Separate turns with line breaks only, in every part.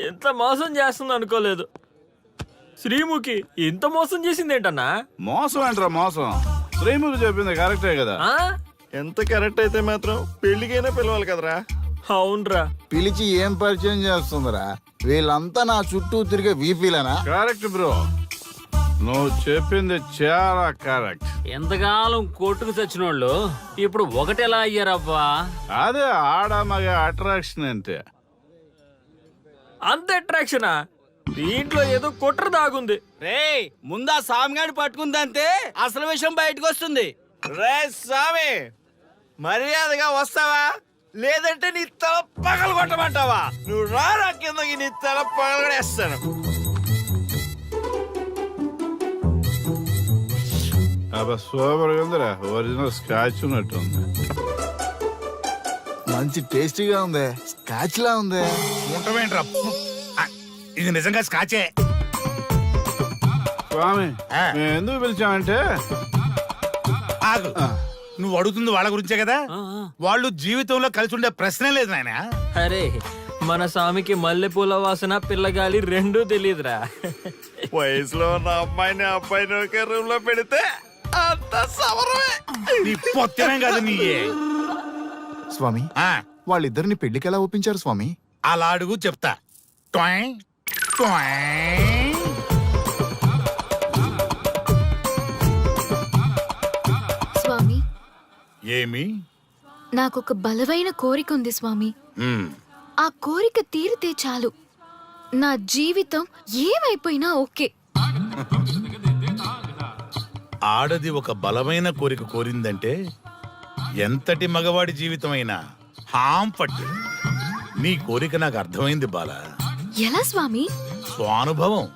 ఎంత మోసం చేస్తుంది అనుకోలేదు. శ్రీముఖి ఇంత మోసం చేసింది ఏంటన్నా?
మోసం అంటారా? మోసం శ్రీముఖి చెప్పింది కరెక్టే కదా.
ఎంత కరెక్ట్ అయితే మాత్రం పెళ్లికైనా పిలవాలి కదరా.
అవునరా.
పిలిచి ఏం పరిచయం చేస్తుందిరా? వీళ్ళంతా నా చుట్టూ తిరిగే వీపీలేనా?
కరెక్ట్ బ్రో, నువ్వు చెప్పింది చాలా కరెక్ట్.
ఎంతకాలం కొట్టుకు చచ్చిన వాళ్ళు ఇప్పుడు ఒకటెలా అయ్యారబ్బా?
అదే ఆడ మగ అట్రాక్షన్ అంటే.
అంత అట్రాక్షనా? దీంట్లో ఏదో కుట్ర దాగుంది.
రే ముందా సామిగాడి పట్టుకుందంటే అసలు విషయం బయటకు వస్తుంది.
రే స్వామి, మర్యాదగా వస్తావా లేదంటే నీ తల పగలు కొట్టమంటావా? నువ్వు రారా కిందకి, నీ తల పగలగడేస్తాను.
అబ్బా సూపర్ ఉందిరా, ఒరిజినల్ స్కాచ్ ఉన్నట్టుంది.
మంచి టేస్టీగా ఉంది, స్కాచ్ లా ఉంది.
ఉంటామేంట్రా, ఇది నిజంగా స్కాచే.
స్వామి మేము ఎందుకు పిలిచామంటే,
ఆగు, నువ్వు అడుగుతుంది వాళ్ళ గురించే కదా. వాళ్ళు జీవితంలో కలిసి ఉండే ప్రశ్నే లేదు నాయన.
అరే మన స్వామికి మల్లెపూల వాసన పిల్లగాలి రెండూ తెలియదురా.
వయసులో ఉన్న అమ్మాయిని అబ్బాయిని ఒకే రూమ్ లో పెడితే అంత సమరమే.
నీ పొత్తమే కాదు నీయే.
స్వామి, వాళ్ళిద్దరిని పెళ్లికి ఎలా ఒప్పించారు స్వామి?
అలా అడుగు చెప్తా. టొయ్, టొయ్.
స్వామి,
ఏమి?
నాకొక బలమైన కోరిక ఉంది స్వామి.
మ్మ్.
ఆ కోరిక తీరితే చాలు, నా జీవితం ఏమైపోయినా ఓకే.
ఆడది ఒక బలమైన కోరిక కోరిందంటే ఎంతటి మగవాడి జీవితమైనా హాం పట్టు. నీ కోరిక నాకు అర్థమైంది బాల.
ఎలా స్వామి?
స్వానుభవం.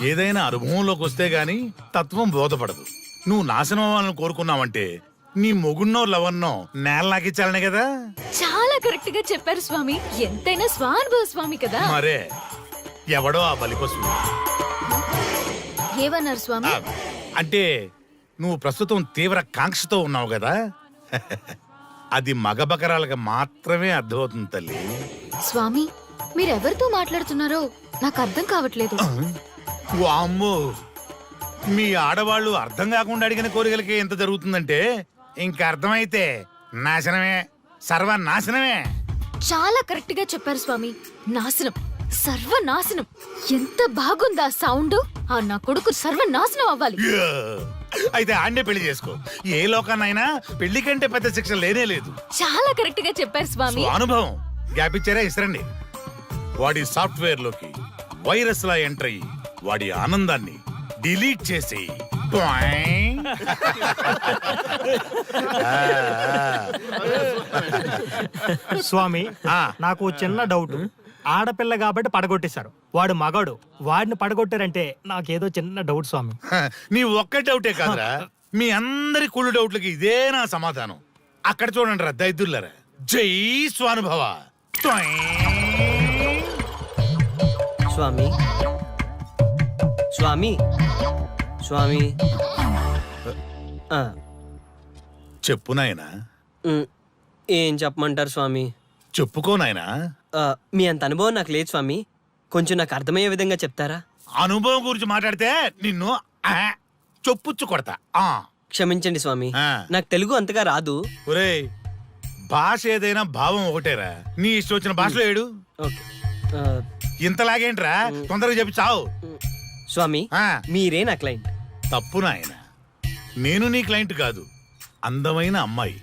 ఏదైనా అనుభవంలోకి వస్తే గాని తత్వం బోధపడదు. నువ్వు నాశనం అవ్వాలని కోరుకున్నావంటే నీ మొగున్నో లవన్నో నేల నాకిచ్చాలనే కదా.
చాలా కరెక్ట్ గా చెప్పారు స్వామి. ఎంతైనా స్వానుభవ స్వామి కదా.
మరే ఎవడో ఆ బలిపశు.
ఏమన్నారు స్వామి?
అంటే నువ్వు ప్రస్తుతం తీవ్ర కాంక్షతో ఉన్నావు కదా. అది మగ బకరాలకు మాత్రమే అర్థమవుతుంది తల్లి.
స్వామి, మీరెవరితో మాట్లాడుతున్నారో నాకు అర్థం కావట్లేదు.
వామ్మో, మీ ఆడవాళ్ళు అర్థం కాకుండా అడిగిన కోరికలకి ఎంత జరుగుతుందంటే ఇంకా అర్థమైతే నాశనమే, సర్వనాశనమే.
చాలా కరెక్ట్ గా చెప్పారు స్వామి. నాశనం, సర్వనాశనం. ఎంత బాగుందా సౌండ్? ఆ నా కొడుకు సర్వనాశనం అవ్వాలి.
యా! అయితే ఆండే పెళ్లి చేసుకో. ఏ లోకాన్నైనా పెళ్లి కంటే పెద్ద శిక్ష లేనే లేదు.
చాలా కరెక్ట్ గా చెప్పారు స్వామి.
అనుభవం. గ్యాప్ ఇచ్చారా? ఇస్తారండి. వాడి సాఫ్ట్వేర్ లోకి వైరస్ లా ఎంటర్ అయ్యి వాడి ఆనందాన్ని డిలీట్ చేసి
స్వామి, నాకు చిన్న డౌట్. ఆడపిల్ల కాబట్టి పడగొట్టేశారు, వాడు మగాడు, వాడిని పడగొట్టారంటే నాకేదో చిన్న డౌట్ స్వామి.
నీ ఒక్క డౌటే కాదురా, మీ అందరి కుళ్ళు డౌట్లకి ఇదే నా సమాధానం. అక్కడ చూడండి రా దైదుల్లరా. జై స్వానుభవ.
స్వామి, స్వామి, స్వామి.
చెప్పు నాయనా.
ఏం చెప్పమంటారు స్వామి?
చెప్పుకో నాయనా.
మీ అంత అనుభవం నాకు లేదు స్వామి. కొంచెం నాకు అర్థమయ్యే విధంగా చెప్తారా?
అనుభవం గురించి మాట్లాడితే నిన్ను చొప్పుచ్చు కొడతా.
క్షమించండి స్వామి, నాకు తెలుగు అంతగా రాదు.
ఒరేయ్, భాష ఏదైనా భావం ఒకటేరా. నీ ఇష్టం వచ్చిన భాషలో ఏడు. ఇంతలాగేంట్రా, తొందరగా చెప్పి చావు.
స్వామి, మీరే నా క్లయింట్.
తప్పు నాయన, నేను నీ క్లయింట్ కాదు, అందమైన అమ్మాయి.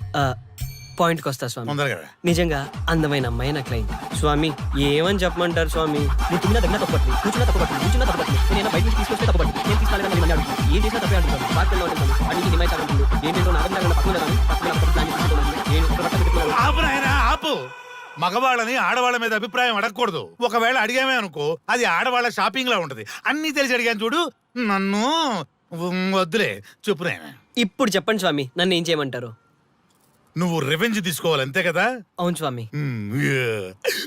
పాయింట్కి వస్తా స్వామి.
తొందరగా.
నిజంగా అందమైన అమ్మాయి నా క్లయింట్. స్వామి, ఏమని చెప్పమంటారు స్వామి? నువ్వు తిన్నా దగ్గర తప్పట్లేదు, కూర్చున్నా తప్పట్లేదు, కూర్చున్నా తప్పట్లేదు, నేను బయట నుంచి తీసుకొస్తే తప్పట్లేదు, నేను తీసుకురాలేదని మళ్ళీ అడుగుతాను. ఏం చేసినా తప్పే అంటున్నాను. బాగా ఉంటుంది, అడిగి హిమాయ్ ఉంటుంది. ఏంటంటే
ఆపు నాయన, ఆపు. మగవాళ్ళని ఆడవాళ్ళ మీద అభిప్రాయం అడగకూడదు. ఒకవేళ అడిగామే అనుకో, అది ఆడవాళ్ళ షాపింగ్ లా ఉంటది. అన్ని తెలిసి అడిగాను చూడు, నన్ను వద్దులే. చెప్పు నాయన.
ఇప్పుడు చెప్పండి స్వామి, నన్ను ఏం చేయమంటారు?
నువ్వు రివెంజ్ తీసుకోవాలి, అంతే కదా?
అవును స్వామి.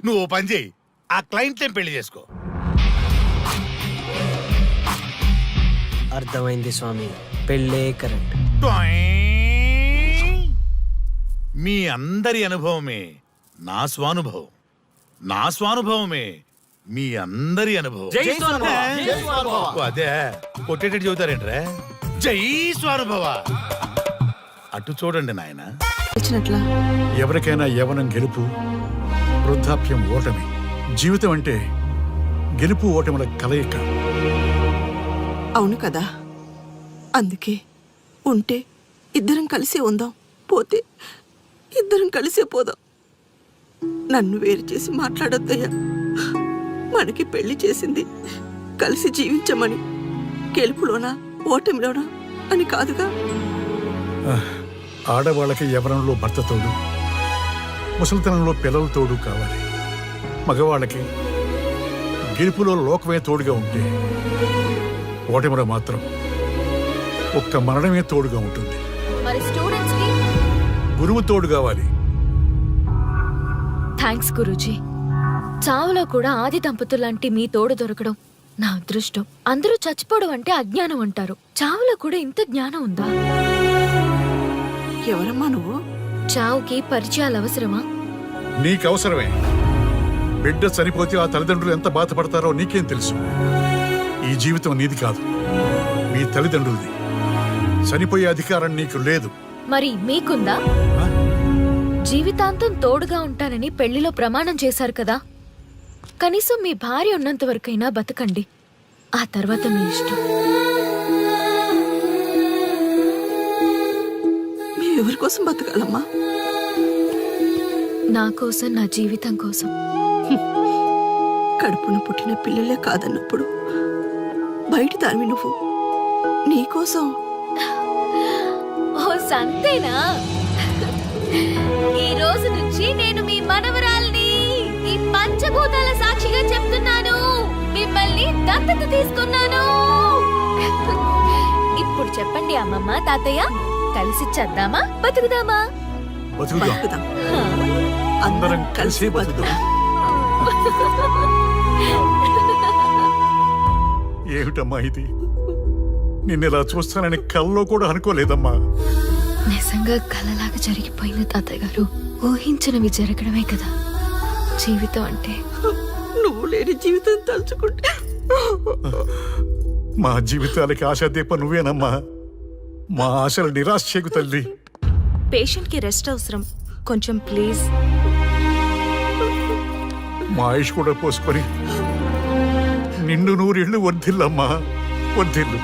నువ్వు ఓ పని చేయి, ఆ క్లయింట్ పెళ్లి చేసుకో.
అర్థమైంది స్వామి, పెళ్ళే కరెక్ట్.
మీ అందరి అనుభవమే నా స్వానుభవం, నా స్వానుభవమే మీ అందరి అనుభవం.
జై స్వానుభవ.
ఓ, అదే కొట్టేటట్టు చెబుతారేంట్రా? జై స్వానుభవ. అటు చూడండి నాయన.
ఎవరికైనా యవ్వనం గెలుపు, వృద్ధాప్యం ఓటమి. జీవితం అంటే గెలుపు ఓటముల కలయిక.
అవును కదా, అందుకే ఉంటే ఇద్దరం కలిసే ఉందాం, పోతే ఇద్దరం కలిసే పోదాం. నన్ను వేరు చేసి మాట్లాడొద్దయ్యా. మనకి పెళ్లి చేసింది కలిసి జీవించమని, గెలుపులోనా ఓటమిలోనా అని కాదుగా.
ఆడవాళ్ళకి యవ్వనంలో భర్త తోడు, ముసలితనంలో పిల్లల తోడు కావాలి. మగవాళ్ళకి గెలుపులో లోకమే తోడుగా ఉంటే, ఓటమిలో మాత్రం ఒక్క మరణమే తోడుగా ఉంటుంది.
మరి స్టూడెంట్స్ కి
గురువు తోడు కావాలి.
థ్యాంక్స్ గురూజీ. చావులో కూడా ఆది దంపతులాంటి మీ తోడు దొరకడం నా అదృష్టం. అందరూ చచ్చిపోవడం అంటే అజ్ఞానం అంటారు, చావులో కూడా ఇంత జ్ఞానం ఉందా?
ఎవరమ్మా నువ్వు?
చావుకి పరిచయాలు అవసరమా?
నీకు అవసరమే. బిడ్డ చనిపోతే ఆ తల్లిదండ్రులు ఎంత బాధపడతారో నీకేం తెలుసు? ఈ జీవితం నీది కాదు, మీ తల్లిదండ్రులది. చనిపోయే అధికారం నీకు లేదు.
మరి మీకుందా? జీవితాంతం తోడుగా ఉంటానని పెళ్లిలో ప్రమాణం చేశారు కదా, కనీసం మీ భార్య ఉన్నంత వరకైనా బతకండి, ఆ తర్వాత మీ ఇష్టం.
ఎవరి కోసం బతకాలమ్మా?
నా కోసం, నా జీవితం కోసం.
కడుపున పుట్టిన పిల్లలే కాదన్నప్పుడు బయట దానివి నువ్వు నీకోసం.
ఓ సంతేనా? ఈ రోజు నుంచి నేను మీ మనవరాల్ని. ఈ పంచభూతాల సాక్షిగా చెప్తున్నాను, మిమ్మల్ని దత్తత తీసుకున్నాను. ఇప్పుడు చెప్పండి అమ్మమ్మ, తాతయ్య, కలిసి చేద్దామా, బతుకుదామా?
బతుకుదాం.
బతుకుదాం.
అందరం కలిసి బతుకుదాం. ఏమిటమ్మా ఇది? నిన్నెలా చూస్తానని కల్లో కూడా అనుకోలేదమ్మా.
నిజంగా కలలాగా జరిగిపోయింది తాతయ్య గారు. ఊహించినవి జరగడమే కదా జీవితం అంటే.
నువ్వు లేని జీవితం తలుచుకుంటే
మా జీవితాలకి ఆశాదీప నువ్వేనమ్మా. మా ఆశలు నిరాశ చేయకు తల్లి.
పేషెంట్ కి రెస్ట్ అవసరం, కొంచెం ప్లీజ్.
మా ఆయుష్ కూడా పోసుకొని నిండు నూరేళ్లు వర్ధిల్లమ్మా, వర్ధిల్లు.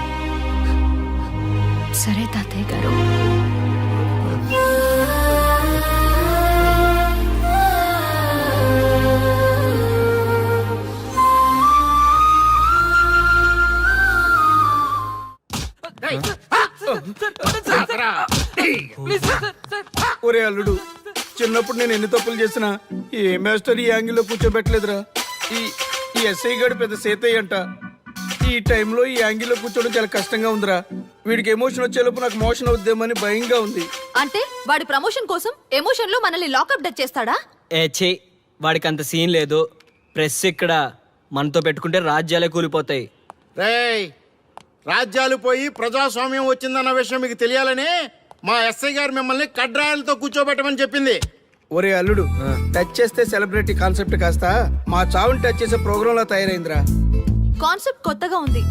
సరే తాతయ్య గారు.
ఒరే అల్లుడు, చిన్నప్పుడు నేను ఎన్ని తప్పులు చేసినా ఏ మాస్టర్ ఈ యాంగిల్లో కూర్చోబెట్టలేదురా. ఈ ఎస్ఐ గడు పెద్ద సేతయ్య అంట. ఈ టైంలో ఈ యాంగిల్లో కూర్చోవడం చాలా కష్టంగా ఉందిరా. వీడికి ఎమోషన్ వచ్చేలోపు నాకు మోషన్ అవుద్దేమని భయంగా ఉంది.
అంటే వాడి ప్రమోషన్ కోసం ఎమోషన్ లో మనల్ని లాకప్ డెత్ చేస్తాడా?
ఛీ, వాడికి అంత సీన్ లేదు. ప్రెస్ ఇక్కడ మనతో పెట్టుకుంటే రాజ్యాలే కూలిపోతాయి.
రేయ్, రాజ్యాలు పోయి ప్రజాస్వామ్యం వచ్చిందన్న విషయం మీకు తెలియాలని మా ఎస్ఐ గారు మిమ్మల్ని కడ్రాయలతో కూర్చోబెట్టమని చెప్పింది.
ఒరే అల్లుడు, టచ్ చేస్తే సెలబ్రిటీ కాన్సెప్ట్ కాస్త మా చావుని టచ్ చేసే ప్రోగ్రామ్ లా తయారైందిరా.
కాన్సెప్ట్ కొత్తగా ఉంది,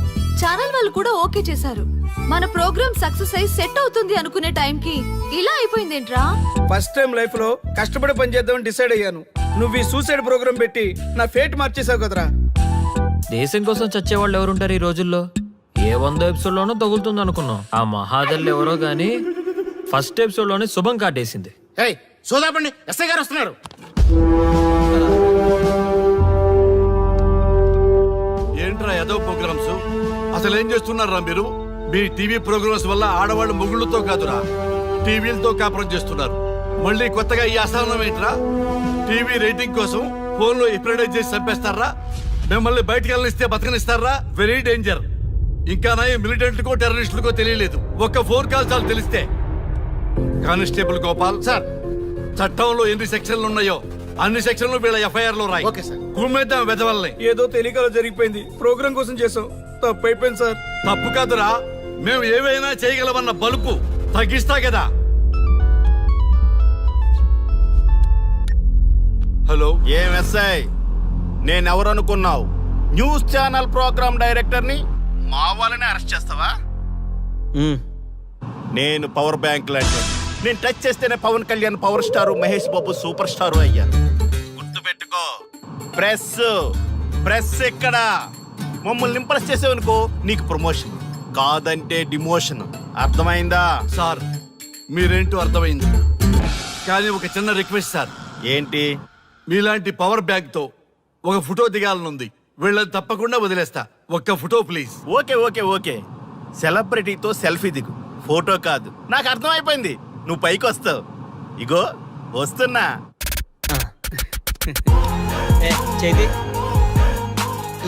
ఛానల్ వాళ్ళు కూడా ఓకే చేశారు. మన ప్రోగ్రామ్ సక్సెస్ అయి సెట్ అవుతుంది అనుకునే టైంకి ఇలా అయిపోయిందేంట్రా?
ఫస్ట్ టైం లైఫ్ లో కష్టపడి పని చేద్దామని డిసైడ్ అయ్యాను. నువ్వు ఈ సూసైడ్ ప్రోగ్రామ్ పెట్టి నా ఫేట్ మార్చేసావు కదరా.
దేశం కోసం చచ్చేవాళ్ళు ఎవరుంటారు ఈ రోజుల్లో? ఏ 100 ఎపిసోడ్ లోనో తగులుతుంది అనుకున్నాం. ఆ మహాదల్ ఎవరో గానీ ఫస్ట్ ఎపిసోడ్ లోనే శుభం కాటేసింది.
ఏయ్, సోదాపండి, ఎస్ఐ గారు వస్తున్నారు.
ఏంట్రా ఏదో ప్రోగ్రామ్స్? అసలు ఏం చేస్తున్నారా మీరు? మీ టీవీ ప్రోగ్రామ్స్ వల్ల ఆడవాళ్ళు మొగుళ్ళతో కాదురా, టీవీలతో కాపురం చేస్తున్నారు. మళ్ళీ కొత్తగా ఈ అసహనం ఏంట్రా? టీవీ రేటింగ్ కోసం ఫోన్లో ఎప్రిడైజ్ చేసి చంపేస్తారా? మిమ్మల్ని బయటకు వెళ్ళనిస్తే బతకనిస్తారా? Very danger. ఇంకా నా మిలిటెంట్కో టెర్రరిస్టులకో తెలియలేదు, ఒక్క ఫోన్ కాల్ చాలు తెలిస్తే. కానిస్టేబుల్ గోపాల్
సార్,
చట్టంలో ఎన్ని సెక్షన్లు ఉన్నాయో అన్ని సెక్షన్లు వీళ్ళ ఎఫ్ఐఆర్ లో రాయి.
Okay sir.
కుమ్మేద్దాం వెదవల్ని.
ఏదో తెలియకలో జరిగిపోయింది, ప్రోగ్రామ్ కోసం చేసాం, తప్పు అయిపోయింది సార్.
తప్పు కాదురా, మేము ఏవైనా చేయగలమన్న బలుపు తగ్గిస్తా కదా.
ఏం ఎస్ఐ నేనెవరనుకున్నావు? న్యూస్ ఛానల్ ప్రోగ్రామ్ డైరెక్టర్ని మా వాళ్ళని అరెస్ట్ చేస్తావా? నేను పవర్ బ్యాంక్ లాంటి, నేను టచ్ చేస్తేనే Pawan Kalyan power star, Mahesh Babu super star అయ్యారు. గుర్తుపెట్టుకో, ప్రెస్ ఇక్కడ మమ్మల్ని ఇంప్రెస్ చేసేవనుకో నీకు ప్రమోషన్, కాదంటే డిమోషన్. అర్థమైందా?
సార్ మీరేంటో అర్థమైంది, కానీ ఒక చిన్న రిక్వెస్ట్ సార్.
ఏంటి?
మీలాంటి పవర్ బ్యాంక్ తో ఒక ఫోటో దిగాలనుంది. వీళ్ళని తప్పకుండా వదిలేస్తా. ఒక్క ఫోటో ప్లీజ్.
ఓకే సెలబ్రిటీతో సెల్ఫీ దిగు, ఫోటో కాదు. నాకు అర్థమైపోయింది, నువ్వు పైకి వస్తావు. ఇగో వస్తున్నా.
చేతి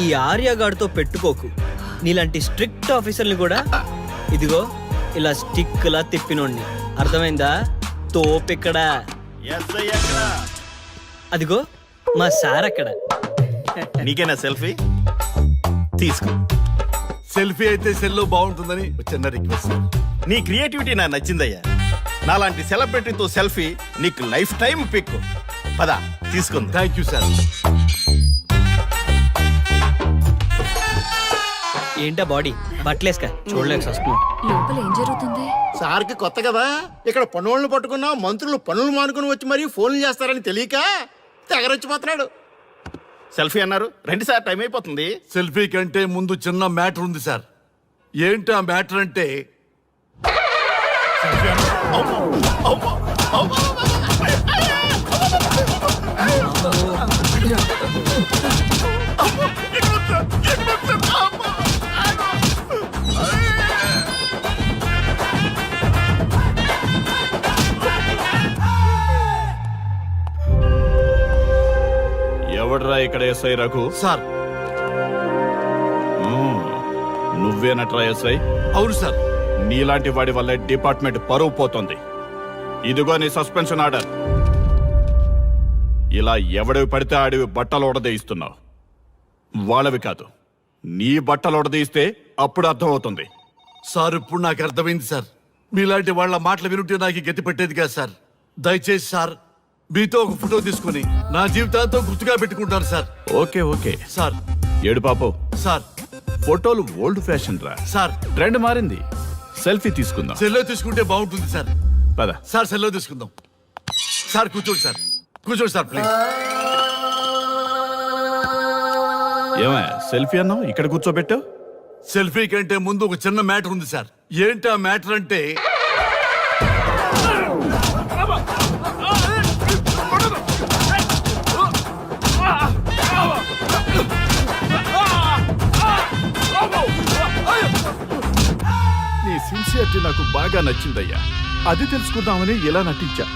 ఈ ఆర్యగాడితో పెట్టుకోకు. నీలాంటి స్ట్రిక్ట్ ఆఫీసర్ని కూడా ఇదిగో ఇలా స్టిక్ లా తిప్పినోడిని. అర్థమైందా? తోపిక్కడ.
ఎస్ఐ ఎక్కడ?
అదిగో మా సార్ అక్కడ.
నీకేనా సెల్ఫీ? తీసుకో.
సెల్ఫీ అయితే సెల్లో బాగుంటుందని ఒక చిన్న రిక్వెస్ట్ సార్.
నీ క్రియేటివిటీ నాకు నచ్చిందయ్యా. నాలాంటి సెలబ్రిటీతో సెల్ఫీ నీకు లైఫ్ టైం పిక్. పద తీసుకుందా.
Thank you sir.
ఏంటా బాడీ బట్టలేసుక చూడలేక వస్తున్నాం.
లోపల ఏం జరుగుతుంది?
సార్కి కొత్త కదా, ఇక్కడ పనులను పట్టుకున్నా మంత్రులు పనులు మానుకుని వచ్చి మరీ ఫోన్లు చేస్తారని తెలియక తెగరొచ్చిపోతున్నాడు. సెల్ఫీ అన్నారు, రండి సార్, టైం అయిపోతుంది.
సెల్ఫీ కంటే ముందు చిన్న మ్యాటర్ ఉంది సార్. ఏంటి ఆ మ్యాటర్ అంటే,
ఎవడ్రా ఇక్కడ ఎస్ఐ రఘు?
సార్
నువ్వేనట్రా ఎస్ఐ?
అవును సార్.
నీలాంటి వాడి వల్ల డిపార్ట్మెంట్ పరువు పోతుంది. ఇదిగో నీ సస్పెన్షన్ ఆర్డర్. ఇలా ఎవడివి పడితే ఆడివి బట్టలు ఉడదీయిస్తున్నావు. వాళ్ళవి కాదు, నీ బట్టలు ఉడదీయిస్తే అప్పుడు అర్థమవుతుంది.
సార్ ఇప్పుడు నాకు అర్థమైంది సార్. మీలాంటి వాళ్ళ మాటలు వినుంటే నాకు గతి పెట్టేది కాదు సార్. దయచేసి సార్ మీతో ఒక ఫోటో తీసుకుని నా జీవితాంతో గుర్తుగా పెట్టుకుంటాను సార్.
Okay
sir.
ఏడు పాపం
సార్.
ఫోటోలు ఓల్డ్ ఫ్యాషన్ రా
సార్.
ట్రెండ్ మారింది. సెల్ఫీ తీసుకుందాం.
సెల్లో తీసుకుంటే బాగుంటుంది సార్.
పద
సార్ సెల్లో తీసుకుందాం. సార్ కూర్చోండి సార్, కూర్చోండి సార్ ప్లీజ్.
ఏమయ్య సెల్ఫీ అన్నావు, ఇక్కడ కూర్చోబెట్టావు?
సెల్ఫీ కంటే ముందు ఒక చిన్న మ్యాటర్ ఉంది సార్. ఏంటి ఆ మ్యాటర్ అంటే,
నీ సిన్సియారిటీ నాకు బాగా నచ్చిందయ్యా. అది తెలుసుకుందామని ఇలా నటించా.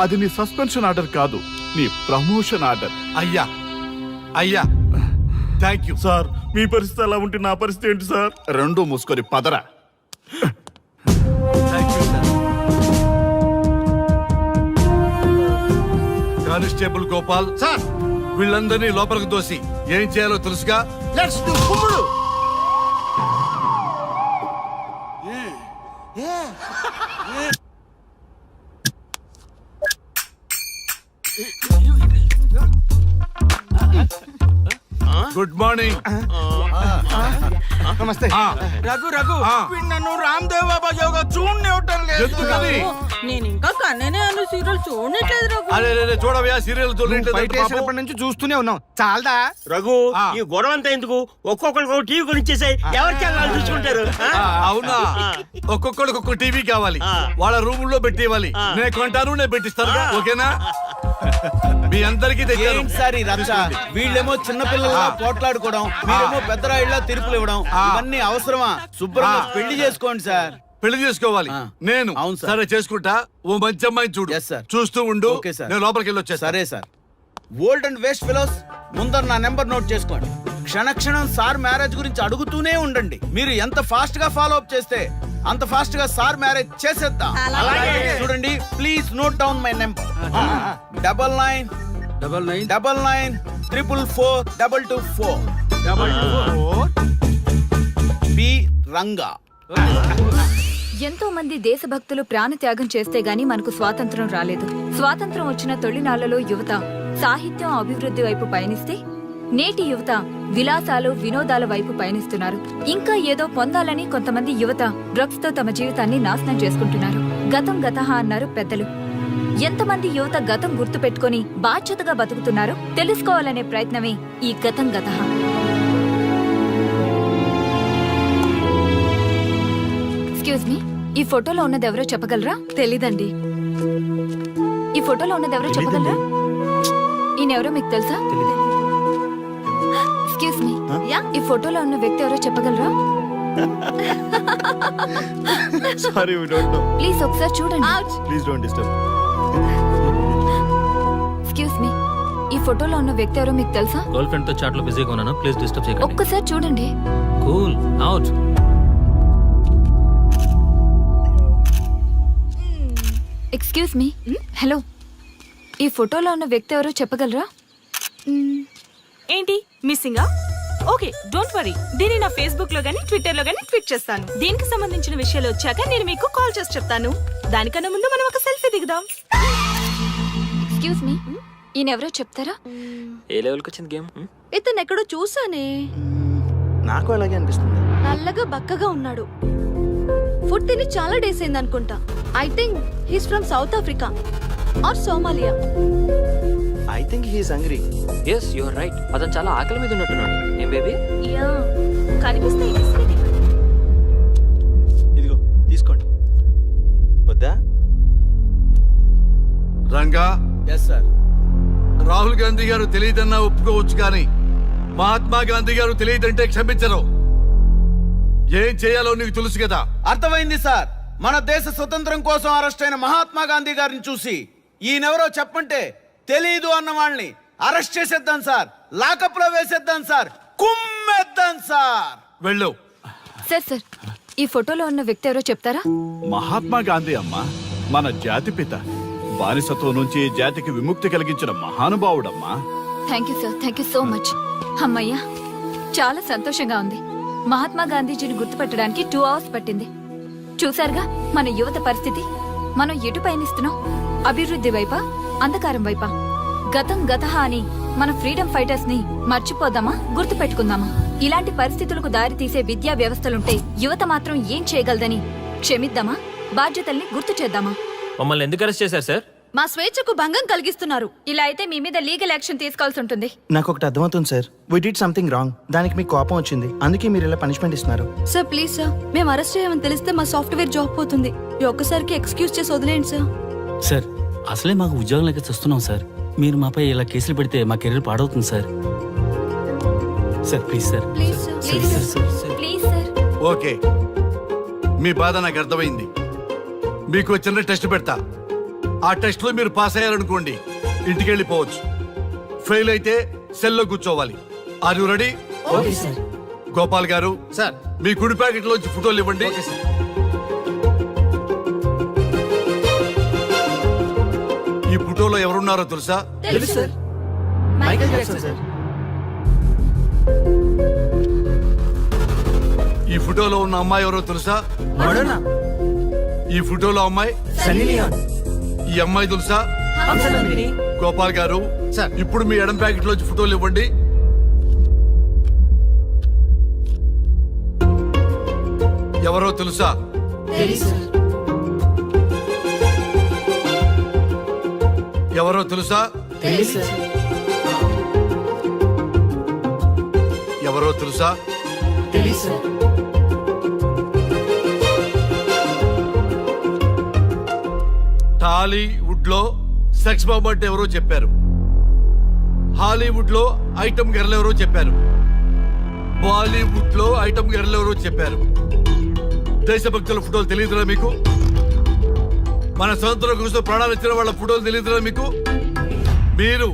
అది నీ సస్పెన్షన్ ఆర్డర్ కాదు, నీ ప్రమోషన్ ఆర్డర్.
అయ్యా థ్యాంక్ యూ
సార్, మీ పరిస్థితి అలా ఉంటే నా పరిస్థితి ఏంటి సార్?
రెండు మూసుకొని పదరా.
Thank you sir. Constable Gopal
sir,
వీళ్ళందరినీ లోపలికి దోసి ఏం చేయాలో తెలుసుగా.
లెట్స్ డు కుమ్ముడు.
Good morning.
నమస్తే. రఘు వీడు నన్ను రామ్దేవ్ బాబా యోగా చూడనివ్వటం లేదు.
ఎందుకని?
నేను ఇంకా కన్ననే అను సీరియల్ చూడట్లేదు రఘు.
అరే చూడవయ్యా, సీరియల్
బయట నుంచి చూస్తూనే ఉన్నాం. చాలదా?
రఘు ఈ గొడవ అంతా ఎందుకు? ఒక్కొక్కరికి ఒక టీవీ కొనిచ్చేసాయి, ఎవరి ఛానల్ చూసుకుంటారు.
అవునా? ఒక్కొక్కడికి ఒక్కొక్క టీవీ కావాలి, వాళ్ళ రూముల్లో పెట్టి ఇవ్వాలి. నేను కొంటాను, నేను పెట్టిస్తాను. ఓకేనా? మీ అందరికీ తెచ్చాను.
వీళ్ళేమో చిన్న పిల్లల పోట్లాడుకోవడం, మీరేమో పెద్దరాయిళ్ళ తీర్పులు ఇవ్వడం, ఇవన్నీ అవసరమా? శుభ్రంగా పెళ్లి చేసుకోండి సార్.
పెళ్లి చేసుకోవాలి నేను.
అవును సార్.
సరే చేసుకుంటా. ఓ మంచి అమ్మాయిని చూడు.
Yes, sir.
చూస్తూ ఉండు.
Okay, sir.
నేను లోపలికి వెళ్ళి వచ్చేస్తా.
సరే sir. Old and waste fellows, ముందర నా నెంబర్ నోట్ చేసుకోండి. క్షణక్షణం సార్ మ్యారేజ్ గురించి అడుగుతూనే ఉండండి. మీరు ఎంత ఫాస్ట్ గా ఫాలో అప్ చేస్తే అంత ఫాస్ట్ గా సార్ మ్యారేజ్ చేసేద్దాం. చూడండి, please note down my number. 9999442224 B Ranga.
ఎంతో మంది దేశభక్తులు ప్రాణత్యాగం చేస్తే గాని మనకు స్వాతంత్రం రాలేదు. స్వాతంత్రం వచ్చిన తొలినాళ్లలో యువత సాహిత్యం అభివృద్ధి వైపు పయనిస్తే నేటి యువత విలాసాలు వినోదాల వైపు పయనిస్తున్నారు. ఇంకా ఏదో పొందాలని కొంతమంది యువత డ్రగ్స్ తో తమ జీవితాన్ని నాశనం చేసుకుంటున్నారు. గతం గతహ అన్నారు పెద్దలు. ఎంతమంది యువత గతం గుర్తు పెట్టుకుని బాధ్యతగా బతుకుతున్నారో తెలుసుకోవాలనే ప్రయత్నమే ఈ గతం గతహ. ఎక్స్క్యూజ్ మీ, ఈ ఫోటోలో ఉన్నది ఎవరో చెప్పగలరా? తెలీదండి. ఈ ఫోటోలో ఉన్నది ఎవరో చెప్పగలరా? ఈయనెవరో మీకు తెలుసా? ఎక్స్క్యూజ్ మీ, ఈ ఫోటోలో ఉన్న వ్యక్తి ఎవరో చెప్పగలరా?
Sorry we don't know.
Please ఒకసారి చూడండి.
Please don't disturb.
Excuse me, ఈ ఫోటోలో ఉన్న వ్యక్తి ఎవరో మీకు తెలుసా?
గర్ల్ ఫ్రెండ్ తో చాట్ లో బిజీగా ఉన్నాను, ప్లీజ్ డిస్టర్బ్ చేయకండి.
ఒక్కసారి చూడండి.
Cool out.
Excuse me, hello, ఈ ఫోటోలో ఉన్న వ్యక్తి ఎవరో చెప్పగలరా?
ఏంటి మిస్సింగా? Okay, don't worry. దీన్ని నా ఫేస్బుక్ లో గానీ ట్విట్టర్ లో గానీ ట్వీట్ చేస్తాను. దీనికి సంబంధించిన విషయాలు వచ్చాక నేను మీకు కాల్ చేసి చెప్తాను. దానికన్నా ముందు మనం ఒక సెల్ఫీ దిగుదాం.
ఎక్స్క్యూజ్ మీ, ఈయన ఎవరో చెప్తారా?
ఏ లెవెల్కి వచ్చింది గేమ్?
ఇతను ఎక్కడో చూసానే.
నాకు అలాగే అనిపిస్తుంది.
నల్లగా బక్కగా ఉన్నాడు. ఫుడ్ తిని చాలా డేస్ అయింది అనుకుంటా. I think he's from South Africa or Somalia.
I think he is hungry.
Yes you are right. అతను చాలా ఆకలి మీద ఉన్నట్టున్నాడు. ఏం బేబీ?
యా, కనిపిస్తే
ఇదిగో తీసుకోండి. వద్దా?
Ranga,
yes sir.
రాహుల్ గాంధీ గారు తెలియదన్నా ఒప్పుకోవచ్చు, కానీ మహాత్మా గాంధీ గారు తెలియదంటే క్షమించరు. ఏం చేయాలో నీకు తెలుసు కదా.
అర్థమైంది సార్. మన దేశ స్వతంత్రం కోసం అరెస్ట్ అయిన మహాత్మా గాంధీ గారిని చూసి ఈయనెవరో చెప్పంటే తెలీదు అన్న వాళ్ళని అరెస్ట్ చేసేద్దాం సార్. లాకప్ లో వేసేద్దాం సార్. కుమ్మేద్దాం సార్.
వెళ్ళు.
సార్ సార్, ఈ ఫోటోలో ఉన్న వ్యక్తి ఎవరో చెప్తారా?
మహాత్మా గాంధీ అమ్మ మన జాతిపిత. బానిసత్వం నుంచి జాతికి విముక్తి కలిగించిన మహానుభావుడమ్మా.
Thank you sir, thank you so much. అమ్మయ్యా, చాలా సంతోషంగా ఉంది. మహాత్మా గాంధీజీని గుర్తుపెట్టడానికి 2 hours పట్టింది. చూసారుగా మన యువత పరిస్థితి. మనం ఎటు పయనిస్తున్నాం? అభివృద్ధి వైపా, అంధకారం వైపా? గతం గతహ అని మన ఫ్రీడమ్ ఫైటర్స్ ని మర్చిపోదామా, గుర్తు పెట్టుకుందామా? ఇలాంటి పరిస్థితులకు దారి తీసే విద్యా వ్యవస్థలుంటే యువత మాత్రం ఏం చేయగలదని క్షమిద్దామా, బాధ్యతల్ని గుర్తు చేద్దామా?
మమ్మల్ని ఎందుకు అరెస్ట్ చేశారు సార్?
మా స్వేచ్ఛకు భంగం కలిగిస్తున్నారు.
ఇలా అయితే మీ మీద లీగల్ యాక్షన్ తీసుకోవాల్సి ఉంటుంది.
నాకు ఒకటి అర్థమవుతుంది sir. We did something wrong. దానికి మీకు కోపం వచ్చింది, అందుకే మీరు ఇలా పనిష్మెంట్ ఇస్తున్నారు.
సార్ ప్లీజ్ సార్, మేము అరెస్ట్ చేయమని తెలిస్తే మా సాఫ్ట్వేర్ జాబ్ పోతుంది. ఈ ఒక్కసారికి ఎక్స్క్యూజ్ చేసి వదిలేండి సార్.
సార్ అసలే మాకు ఉద్యోగం లేక చూస్తున్నాం సార్. మీరు మాపై ఇలా కేసులు పెడితే మా కెరీర్ పాడవుతుంది sir. Sir please sir.
Please sir, please sir, please sir.
Okay, మీ బాధ నాకు అర్థమైంది. మీకు చిన్న టెస్ట్ పెడతా. ఆ టెస్ట్ లో మీరు పాస్ అయ్యారనుకోండి, ఇంటికి వెళ్ళిపోవచ్చు. ఫెయిల్ అయితే సెల్లో కూర్చోవాలి. Are you ready? గోపాల్ గారు
సార్,
మీ కుడి ప్యాకెట్ లోంచి ఫోటోలు ఇవ్వండి. ఈ ఫోటోలో ఎవరున్నారో తెలుసా?
తెలుసు సార్.
Michael Jackson sir.
ఈ ఫోటోలో ఉన్న అమ్మాయి ఎవరో తెలుసా? ఈ ఫోటోలో అమ్మాయి
సన్నీ లియోన్.
ఈ అమ్మాయి తెలుసా? గోపాల్ గారు
సార్.
ఇప్పుడు మీ ఎడం ప్యాకెట్ లోంచి ఫోటోలు ఇవ్వండి. ఎవరో తెలుసా? ఎవరో తెలుసా? ఎవరో తెలుసా? టాలీవుడ్ లో సెక్స్ బాంబ్ అంటే ఎవరో చెప్పారు. హాలీవుడ్ లో ఐటమ్ గర్ల్ ఎవరో చెప్పారు. బాలీవుడ్ లో ఐటమ్ గర్ల్ ఎవరో చెప్పారు. దేశభక్తుల ఫోటోలు తెలియదురా మీకు? మన స్వతంత్రం కోసం ప్రాణాలు ఇచ్చిన వాళ్ళ ఫోటోలు తెలియదురా మీకు? మీరు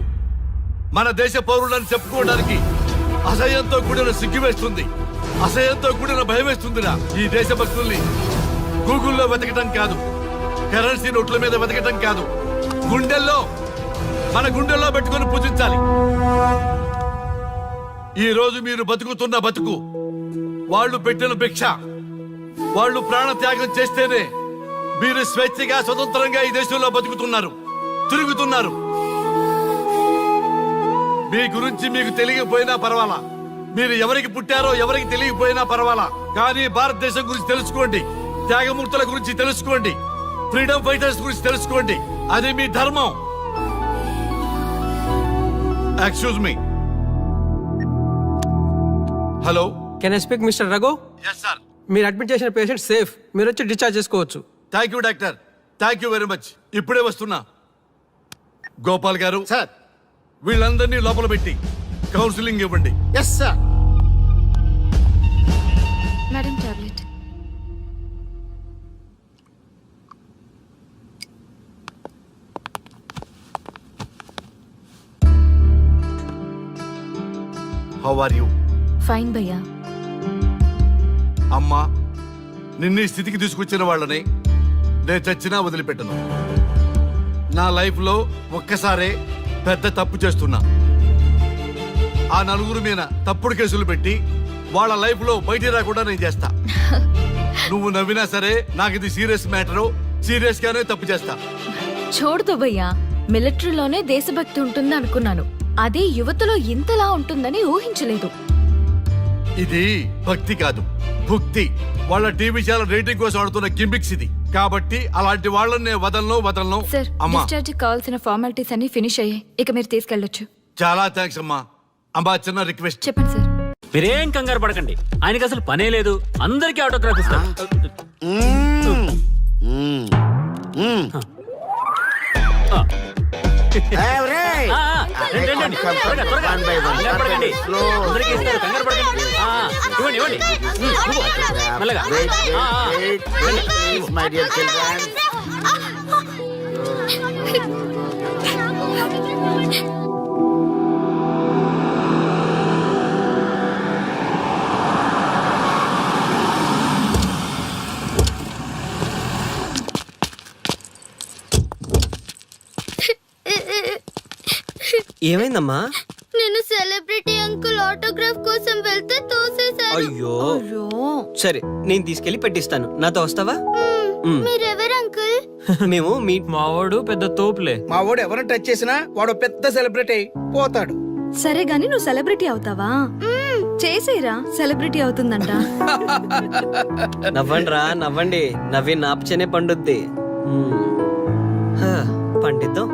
మన దేశ పౌరులని చెప్పుకోవడానికి అసహ్యంతో కూడిన సిగ్గు వేస్తుంది, అసహ్యంతో కూడిన భయం వేస్తుందిరా. ఈ దేశభక్తుల్ని గూగుల్లో వెతకటం కాదు, కరెన్సీ నోట్ల మీద వెతకటం కాదు, గుండెల్లో, మన గుండెల్లో పెట్టుకొని పూజించాలి. ఈ రోజు మీరు బతుకుతున్న బతుకు వాళ్ళు పెట్టిన భిక్ష. వాళ్ళు ప్రాణ త్యాగం చేస్తేనే మీరు స్వేచ్ఛగా స్వతంత్రంగా ఈ దేశంలో బతుకుతున్నారు, తిరుగుతున్నారు. మీ గురించి మీకు తెలియకపోయినా పర్వాలా, మీరు ఎవరికి పుట్టారో ఎవరికి తెలియకపోయినా పర్వాలా, కానీ భారతదేశం గురించి తెలుసుకోండి, త్యాగమూర్తుల గురించి తెలుసుకోండి, ఫ్రీడమ్ ఫైటర్స్ గురించి తెలుసుకోండి. అది మీ ధర్మం. Excuse me. Hello.
Can I speak mister Raghu?
Yes sir.
మీరు అడ్మిట్ చేసిన పేషెంట్ సేఫ్, మీరు వచ్చి డిశ్చార్జ్ చేసుకోవచ్చు.
Thank you doctor, thank you very much. ఇప్పుడే వస్తున్నా. గోపాల్ గారు
సార్.
వీళ్ళందరినీ లోపల పెట్టి కౌన్సిలింగ్ ఇవ్వండి.
Yes sir.
Madam tablet.
How are you?
Fine భయ్యా.
అమ్మా, నిన్ను ఈ స్థితికి తీసుకొచ్చిన వాళ్ళని నేను చచ్చినా వదిలిపెట్టను. నా లైఫ్లో ఒక్కసారే పెద్ద తప్పు చేస్తున్నా. ఆ నలుగురు మీద తప్పుడు కేసులు పెట్టి వాళ్ళ లైఫ్లో బయటికి రాకుండా నేను చేస్తా. నువ్వు నవ్వినా సరే నాకు ఇది సీరియస్ మ్యాటరు, సీరియస్ గానే తప్పు చేస్తా.
చూడదు భయ్యా, మిలిటరీలోనే దేశభక్తి ఉంటుంది అనుకున్నాను, అదే యువతలో ఇంతలా ఉంటుందని ఊహించలేదు.
ఇది భక్తి కాదు, భుక్తి. వాళ్ళ టీవీ ఛానల్ రేటింగ్ కోసం ఆడుతున్న గిమిక్స్ ఇది. కాబట్టి అలాంటి వాళ్ళని నేను వదలను.
సార్,
అమ్మా,
డిశ్చార్జ్ కావాల్సిన ఫార్మాలిటీస్ అన్ని ఫినిష్ అయ్యాయి, ఇక మీరు తీసుకెళ్ళొచ్చు.
చాలా థ్యాంక్స్ అమ్మా. అమ్మా, చిన్న రిక్వెస్ట్.
చెప్పండి సార్.
మీరేం కంగారు పడకండి, ఆయనకి అసలు పనే లేదు, అందరికీ ఆటోగ్రాఫ్ ఇస్తాం.
ఏమైందమ్మా?
నేను సెలబ్రిటీ అంకుల్ ఆటోగ్రాఫ్ కోసం వెళ్తే తోసేశారు.
అయ్యో. సరే, నేను తీసుకెళ్లి పెట్టిస్తాను. నాతో వస్తావా?
మీరెవరు అంకుల్?
మేము మీ
మావాడు పెద్ద తోపులే.
మా వాడు ఎవరిని టచ్ చేసినా వాడు పెద్ద సెలబ్రిటీ అయి పోతాడు.
సరే గాని నువ్వు సెలబ్రిటీ అవుతావా? చేసేరా, సెలబ్రిటీ అవుతుందంట.
నవ్వండిరా, నవ్వండి. నవ్వి నాపచనే పండుద్ది. పండిద్దాం.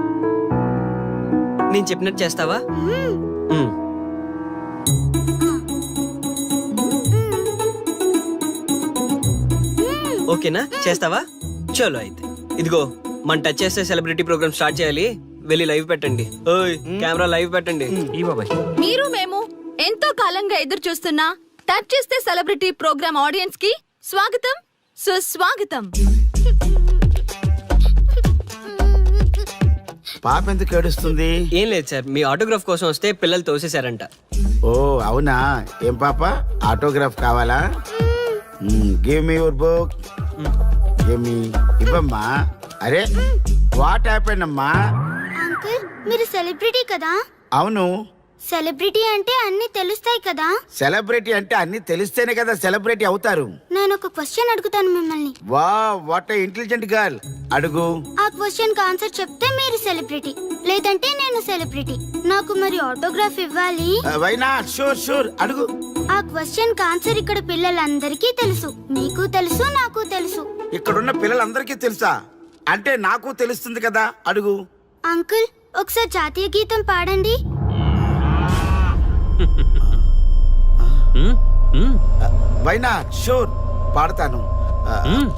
నేను చెప్పినట్టు చేస్తావా? ఓకేనా? చేస్తావా? చలో అయితే. ఇదిగో, మన టచ్ చేస్తే సెలబ్రిటీ ప్రోగ్రామ్ స్టార్ట్ చేయాలి. వెళ్ళి లైవ్ పెట్టండి. ఓయ్, కెమెరా లైవ్ పెట్టండి.
ఈ బాబాయ్.
మీరు మేము ఎంతో కాలంగా ఎదురు చూస్తున్నా టచ్ చేస్తే సెలబ్రిటీ ప్రోగ్రామ్ ఆడియన్స్ కి స్వాగతం, సుస్వాగతం.
పాప ఎందుకు ఏడుస్తుంది?
ఏం లేదు సార్, మీ ఆటోగ్రాఫ్ కోసం వస్తే పిల్లలు తోసేశారంట.
ఓ అవునా? ఏం పాప, ఆటోగ్రాఫ్ కావాలా? Give me your book. Give me. ఇవ్వమ్మా. అరే, వాట్ హ్యాపెన్ అమ్మా?
అంకుల్, మీరు సెలబ్రిటీ కదా?
అవును.
సెలబ్రిటీ అంటే అన్ని తెలుస్తాయి కదా?
సెలబ్రిటీ అంటే అన్ని తెలిస్తేనే కదా సెలబ్రిటీ అవుతారు.
నేను ఒక క్వశ్చన్ అడుగుతాను మిమ్మల్ని.
వా, వాట్ ఏ ఇంటెలిజెంట్ గర్ల్. అడుగు.
ఆ క్వశ్చన్ కి ఆన్సర్ చెప్తే మీరు సెలబ్రిటీ, లేదంటే నేను సెలబ్రిటీ. నాకు మరి ఆటోగ్రాఫ్ ఇవ్వాలి.
Why not? షూర్ షూర్, అడుగు.
ఆ క్వశ్చన్ కి ఆన్సర్ ఇక్కడ పిల్లలందరికీ తెలుసు, మీకు తెలుసు, నాకు తెలుసు.
ఇక్కడున్న పిల్లలందరికీ తెలుసా? అంటే నాకు తెలుస్తుంది కదా. అడుగు.
అంకుల్, ఒకసారి జాతీయ గీతం పాడండి.
Why not? షూర్, పాడతాను.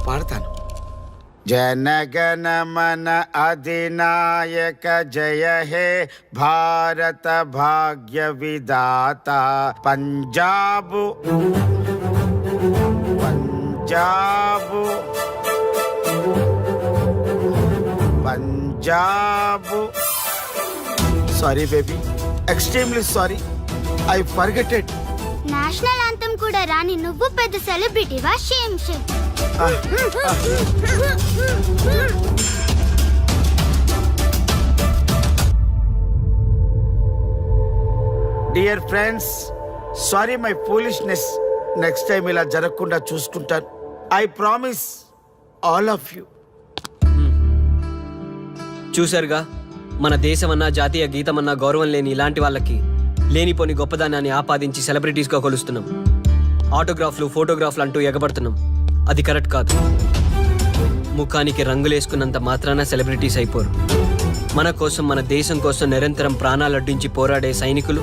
పాడతాను. జనగణ మన అధినాయక జయ హే భారత భాగ్య విధాత. Punjab Punjab Punjab. Sorry baby, extremely sorry, I forgetted.
National anthem కూడా రాని నువ్వు పెద్ద సెలబ్రిటీవా? Shame shame.
Dear friends, sorry my foolishness. Next time ఇలా జరగకుండా చూసుకుంటాను. I promise all of you.
చూసారుగా, మన దేశమన్నా జాతీయ గీతమన్నా గౌరవం లేని ఇలాంటి వాళ్ళకి లేనిపోని గొప్పదానాన్ని ఆపాదించి సెలబ్రిటీస్గా కొలుస్తున్నాం. ఆటోగ్రాఫ్లు ఫోటోగ్రాఫ్లు అంటూ ఎగబడుతున్నాం. అది కరెక్ట్ కాదు. ముఖానికి రంగులేసుకున్నంత మాత్రాన సెలబ్రిటీస్ అయిపోరు. మన కోసం మన దేశం కోసం నిరంతరం ప్రాణాలు అడ్డించి పోరాడే సైనికులు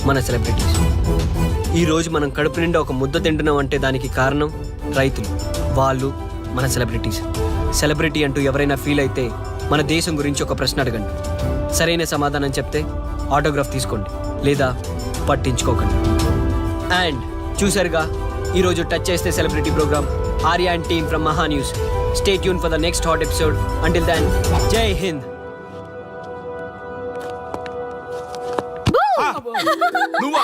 మన సెలబ్రిటీస్. ఈ రోజు మనం కడుపు నిండా ఒక ముద్ద తింటున్నాం అంటే దానికి కారణం రైతులు. వాళ్ళు మన సెలబ్రిటీస్. సెలబ్రిటీ అంటూ ఎవరైనా ఫీల్ అయితే మన దేశం గురించి ఒక ప్రశ్న అడగండి. సరైన సమాధానం చెప్తే ఆటోగ్రాఫ్ తీసుకోండి, లేదా పట్టించుకోకండి. అండ్ చూసారుగా ఈరోజు టచ్ చేస్తే celebrity program. Arya and team from Maha News. Stay tune for the next hot episode. Until then, Jai Hind.
నువ్వా?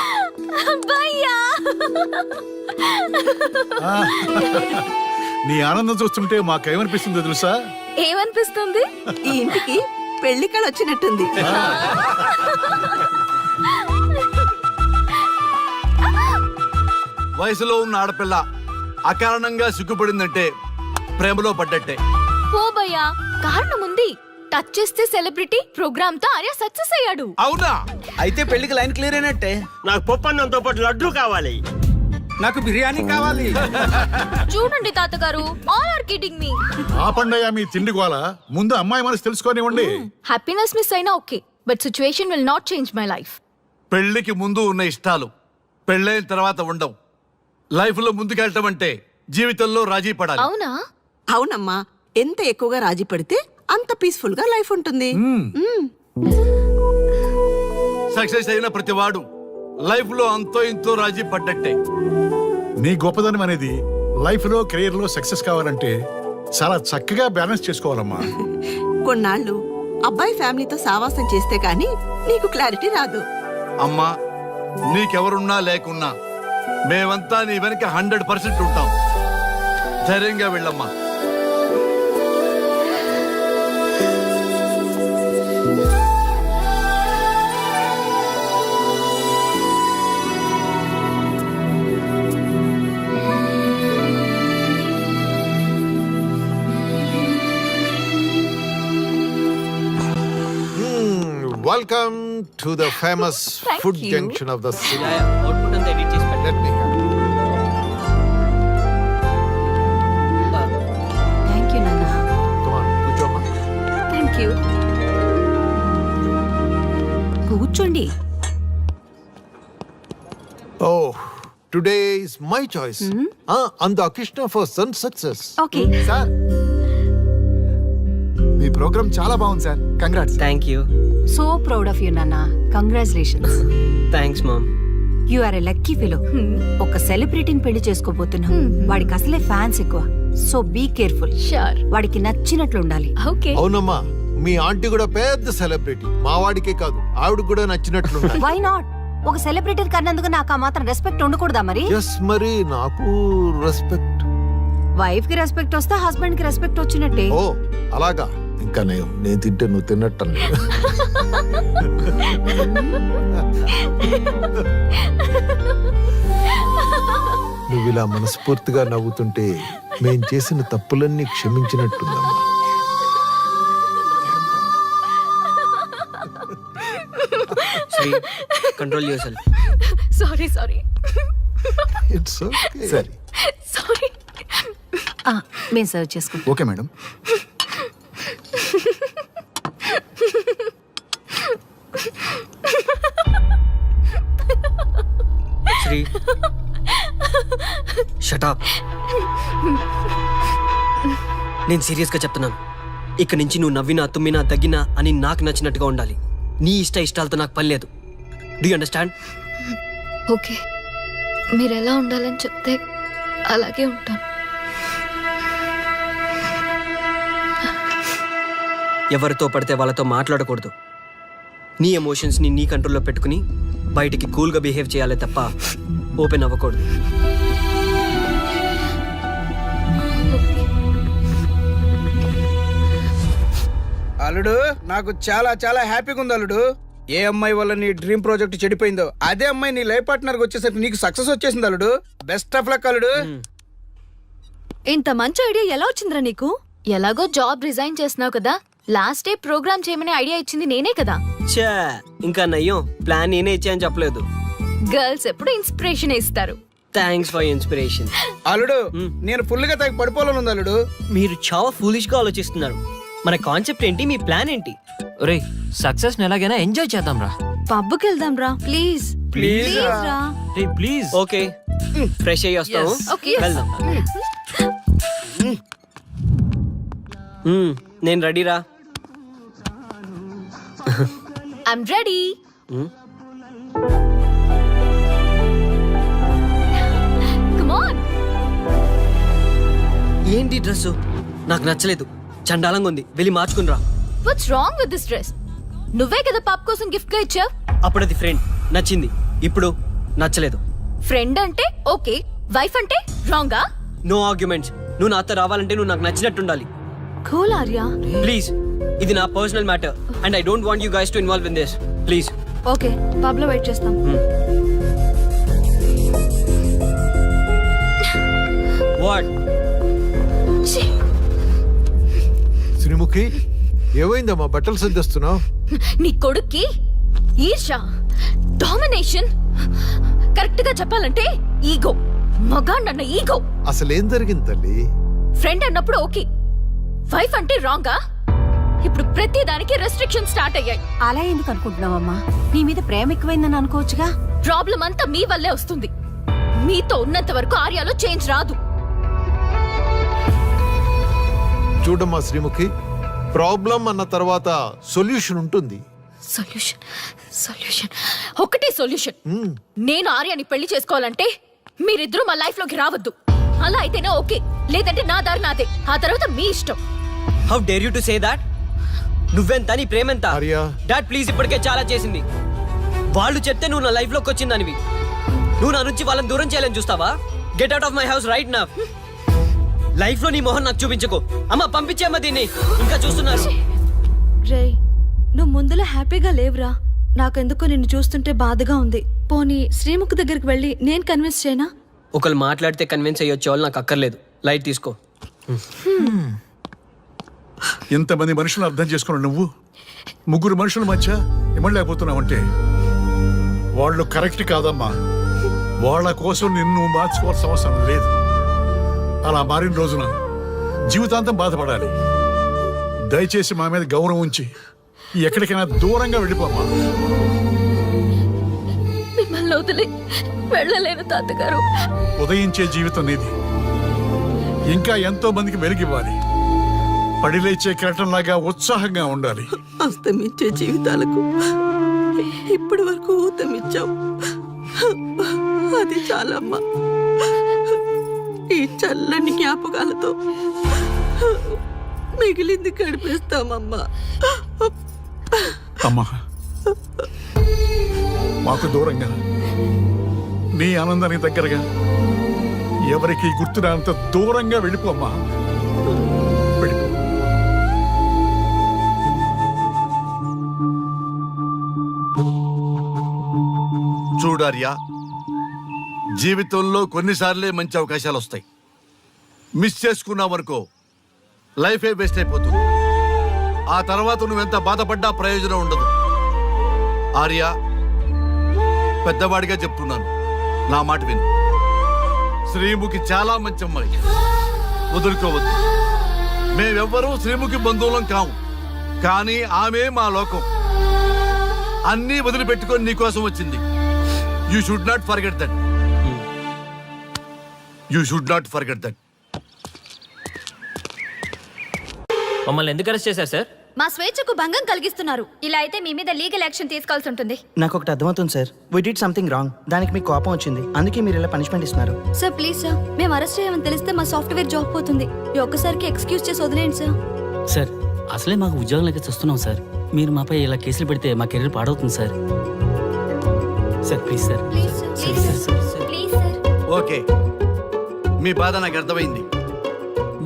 నీ ఆనందం చూస్తుంటే మాకేమనిపిస్తుందో తెలుసా?
ఏమనిపిస్తుంది?
ఈ ఇంటికి పెళ్లి కళ వచ్చినట్టుంది.
వయసులో ఉన్న ఆడపిల్ల అకారణంగా సిగ్గుపడిందంటే ప్రేమలో పడ్డట్టే.
ఓ భయ్యా, కారణం ఉంది. టచ్ చేస్తే సెలబ్రిటీ ప్రోగ్రామ్ తో ఆర్య సక్సెస్ అయ్యాడు.
అవునా?
అయితే పెళ్లికి లైన్ క్లియర్ అయినట్టే.
నాకు పప్పన్నంతో పాటు లడ్డు కావాలి.
నాకు బిర్యానీ కావాలి.
చూడండి తాతగారు, ఆల్ ఆర్ కిడింగ్ మీ.
ఆపండయ్యా మీ తిండి గోల. ముందు అమ్మాయి మనసు తెలుసుకోనివ్వండి.
హ్యాపీనెస్ మిస్ అయినా okay, but situation will not change my life.
పెళ్లికి ముందు ఉన్న ఇష్టాలు పెళ్ళైన తర్వాత ఉండవు. లైఫ్ లో ముందుకెళ్ళటం అంటే జీవితంలో రాజీ పడాలి.
అవునా?
అవునమ్మా, ఎంత ఎక్కువగా రాజీ పడితే అంత పీస్ఫుల్ గా లైఫ్ ఉంటుంది.
సక్సెస్ అయిన ప్రతివాడు లైఫ్ లో అంతో ఇంతో రాజీ పడ్డట్టే.
నీ గొప్పదనం అనేది లైఫ్ లో కెరీర్ లో సక్సెస్ కావాలంటే చాలా చక్కగా బ్యాలెన్స్ చేసుకోవాలమ్మా.
కొన్నాళ్ళు అబ్బాయి ఫ్యామిలీతో సావాసం చేస్తే గానీ నీకు క్లారిటీ రాదు.
అమ్మా, నీకెవరున్నా లేకున్నా మేమంతా నీ వెనక 100% ఉంటాం. ధైర్యంగా వెళ్ళమ్మా.
Welcome to the famous
Thank
food
you.
junction of the city.
Output అంతా ఎడిట్ చేసి పెట్టండి.
Let me have it.
Thank you నాన్న.
Come on, కూర్చోమ్మా.
Thank you. కూర్చోండి.
Oh, today is my choice. And the Krishna for son success.
Okay.
Sir, మీ program చాలా బాగుంది sir. Congrats.
Thank you.
So proud of you నాన్న. Congratulations.
Thanks mom.
You are a lucky fellow. ఒక సెలబ్రిటీని పెళ్లి చేసుకోబోతున్నావు. వాడికి అసలే ఫ్యాన్స్ ఎక్కువ. So be careful.
షూర్.
వాడికి నచ్చినట్లు ఉండాలి.
ఓకే.
అవునమ్మా, మీ ఆంటీ కూడా పెద్ద సెలబ్రిటీ. మా వాడికే కాదు, ఆవిడకి కూడా నచ్చినట్లు.
Why not? ఒక సెలబ్రిటీ కన్నందుకు నాకు ఆ మాత్రం రెస్పెక్ట్ ఉండకూడదా మరి?
ఎస్, మరి నాకు రెస్పెక్ట్.
వైఫ్ కి రెస్పెక్ట్ వస్తే హస్బెండ్ కి రెస్పెక్ట్ వచ్చినట్టే.
ఓ అలాగా. ఇంకా నేను తింటే నువ్వు తిన్నట్టు. నువ్వు ఇలా మనస్ఫూర్తిగా నవ్వుతుంటే మేం చేసిన తప్పులన్నీ క్షమించినట్టుందమ్మా.
Sri, control your
sorry sorry
it's okay. సరే,
సారీ.
మేము సర్వ్ చేసుకుంటాం.
Okay madam.
Sri, shut up. నేను సీరియస్గా చెప్తున్నాను. ఇక్కడి నుంచి నువ్వు నవ్వినా తుమ్మినా తగ్గినా అని నాకు నచ్చినట్టుగా ఉండాలి. నీ ఇష్టాలతో నాకు పని లేదు. Do you understand?
ఓకే, మీరు ఎలా ఉండాలని చెప్తే అలాగే ఉంటాను.
ఎవరితో పడితే వాళ్ళతో మాట్లాడకూడదు. నీ ఎమోషన్స్ని నీ కంట్రోల్లో పెట్టుకుని బయటికి కూల్గా బిహేవ్ చేయాలి తప్ప ఓపెన్ అవ్వకూడదు.
అల్లుడు, నాకు చాలా చాలా హ్యాపీగా ఉంది అల్లుడు. ఏ అమ్మాయి వల్ల నీ డ్రీమ్ ప్రాజెక్ట్ చెడిపోయిందో అదే అమ్మాయి నీ లైఫ్ పార్ట్నర్ వచ్చేసరికి నీకు సక్సెస్ వచ్చేసింది అల్లుడు. బెస్ట్ ఆఫ్ లక్ అల్లుడు.
ఇంత మంచి ఐడియా ఎలా వచ్చిందిరా నీకు? ఎలాగో జాబ్ రిజైన్ చేస్తున్నావు కదా, లాస్ట్ డే ప్రోగ్రామ్ చేయమని ఐడియా ఇచ్చింది నేనే కదా.
చా ఇంకా నయ్యం, ప్లాన్ నేనే ఇచ్చాయని చెప్పలేదు.
గర్ల్స్ ఎప్పుడు ఇన్స్పిరేషన్ ఇస్తారు.
Thanks for inspiration.
అల్లుడు నేను ఫుల్ గా తాగి పడిపోవాలని ఉంది అల్లుడు.
మీరు చాలా ఫూలిష్ గా ఆలోచిస్తున్నారు. మన కాన్సెప్ట్ ఏంటి, మీ ప్లాన్ ఏంటి?
రే సక్సెస్ ఎలాగైనా ఎంజాయ్ చేద్దాం రా.
పబ్కి వెళ్దాం రా ప్లీజ్.
ప్లీజ్
రా.
రే ప్లీజ్.
ఓకే, ఫ్రెష్ అయ్యి వస్తాము.
Okay.
వెళ్దాం. నేను రెడీరా.
I'm ready. Come on.
ఏంటి డ్రెస్ నాకు నచ్చలేదు, చండాలంగా ఉంది, వెళ్ళి మార్చుకునిరా.
What's wrong with this dress? నువ్వే కదా పాప్ కోసం గిఫ్ట్ గా ఇచ్చావు.
అప్పుడు అది ఫ్రెండ్, నచ్చింది. ఇప్పుడు నచ్చలేదు.
ఫ్రెండ్ అంటే ఓకే, వైఫ్ అంటే రాంగా?
No arguments. నువ్వు నాతో రావాలంటే నువ్వు నాకు నచ్చినట్టు ఉండాలి.
కూల్ ఆర్యా.
ప్లీజ్, ఇది నా personal matter and I don't want you guys to involve in this. Please.
Okay, pub లో వెయిట్ చేస్తాం.
వాట్?
శ్రీముఖి, ఏమైందమ్మా బట్టలు సర్దిస్తున్నావు?
నీ కొడుక్కి ఈర్ష, డామినేషన్, కరెక్ట్ గా చెప్పాలంటే ఈగో. మగాండన్న ఈగో.
అసలేం జరిగింది తల్లి?
ఫ్రెండ్ అన్నప్పుడు ఓకే, వైఫ్ అంటే రాంగా? ఇప్పుడు ప్రతి దానికి రెస్ట్రిక్షన్ స్టార్ట్ అయ్యాయి.
అలా ఎందుకు అనుకుంటున్నావమ్మా? నీ మీద ప్రేమ ఎక్కువైందని అనుకోవచ్చుగా.
ప్రాబ్లం అంతా మీ వల్లే వస్తుంది. మీతో ఉన్నంత వరకు ఆర్యాలో చేంజ్ రాదు.
చూడమ్మా శ్రీముఖి, ప్రాబ్లం అన్న తర్వాత సొల్యూషన్ ఉంటుంది.
సొల్యూషన్ సొల్యూషన్ ఒకటే సొల్యూషన్. నేను ఆర్యాని పెళ్లి చేసుకోవాలంటే మీరిద్దరూ మా లైఫ్ లోకి రావద్దు. అలా అయితేనే ఓకే, లేదంటే నా దారి నాదే. ఆ తర్వాత మీ ఇష్టం.
How dare you to say that? నువ్వెంత, నీ ప్రేమెంత?
ఆర్యా.
డాడ్ ప్లీజ్, ఇప్పటికే చాలా చేసింది. వాళ్ళు చెప్తే నువ్వు నా లైఫ్ లోకి వచ్చిందనివి. నువ్వు నా నుంచి వాళ్ళని దూరం చేయాలని చూస్తావా? Get out of my house right now. Life లో నీ మొహం నాకు చూపించకు. అమ్మ పంపించేమ్మ దీన్ని, ఇంకా చూస్తున్నారు.
రే, నువ్వు ముందులో హ్యాపీగా లేవురా. నాకెందుకో నిన్ను చూస్తుంటే బాధగా ఉంది. పోనీ శ్రీముఖ్ దగ్గరికి వెళ్ళి నేను కన్విన్స్ చేయనా?
ఒకళ్ళు మాట్లాడితే కన్విన్స్ అయ్యొచ్చే వాళ్ళు నాకు అక్కర్లేదు. లైట్ తీసుకో.
ఇంతమంది మనుషులను అర్థం చేసుకున్న నువ్వు ముగ్గురు మనుషుల మధ్య ఇమ్మలేకపోతున్నావంటే వాళ్ళు కరెక్ట్ కాదమ్మా. వాళ్ళ కోసం నిన్ను మార్చుకోవాల్సిన అవసరం లేదు. అలా మారిన రోజున జీవితాంతం బాధపడాలి. దయచేసి మా మీద గౌరవం ఉంచి ఎక్కడికైనా దూరంగా వెళ్ళిపోమ్మా.
మిమ్మల్ని వదిలి వెళ్ళలేను తాతగారు.
ఉదయించే జీవితం నీది. ఇంకా ఎంతో మందికి వెలుగివ్వాలి. పడిలేచే కెరటంలాగా ఉత్సాహంగా ఉండాలి.
అస్తమించే జీవితాలకు ఇప్పటి వరకు ఊతమిచ్చావు. అది చాలమ్మా. ఈ చల్లని జ్ఞాపకాలతో మిగిలింది గడిపేస్తామమ్మా.
అమ్మా, మాకు దూరంగా నీ ఆనందానికి దగ్గరగా ఎవరికి గుర్తురానంత దూరంగా వెళ్ళిపోమ్మా. వెళ్ళిపో.
చూడార్యా, జీవితంలో కొన్నిసార్లే మంచి అవకాశాలు వస్తాయి. మిస్ చేసుకున్నావనుకో లైఫే వేస్ట్ అయిపోతుంది. ఆ తర్వాత నువ్వెంత బాధపడ్డా ప్రయోజనం ఉండదు. ఆర్యా, పెద్దవాడిగా చెప్తున్నాను, నా మాట విను. శ్రీముఖి చాలా మంచి అమ్మాయి, వదులుకోవద్దు. మేమెవ్వరూ శ్రీముఖి బంధువులం కాము, కానీ ఆమె మా లోకం. అన్నీ వదిలిపెట్టుకొని నీకోసం వచ్చింది. You should not forget that. You should not forget that.
మమ్మల్ని ఎందుకు అరెస్ట్ చేశారు సార్?
మా స్వేచ్ఛకు భంగం కలిగిస్తున్నారు. ఇలా అయితే మీ మీద లీగల్ యాక్షన్ తీసుకోవాల్సి ఉంటుంది.
నాకు ఒకటి అర్థమవుతుంది sir. We did something wrong. దానికి మీకు కోపం వచ్చింది, అందుకే మీరు ఇలా పనిష్మెంట్ ఇస్తున్నారు.
సార్ ప్లీజ్ సార్, మేము అరెస్ట్ చేయమని తెలిస్తే మా సాఫ్ట్వేర్ జాబ్ పోతుంది. ఈ ఒక్కసారికి ఎక్స్క్యూజ్ చేసి వదిలేండి సార్.
సార్ అసలే మాకు ఉద్యోగం లేక చూస్తున్నాం సార్. మీరు మాపై ఇలా కేసులు పెడితే మా కెరీర్ పాడవుతుంది sir. Sir please sir.
Please sir, please sir.
Okay, మీ బాధ నాకు అర్థమైంది.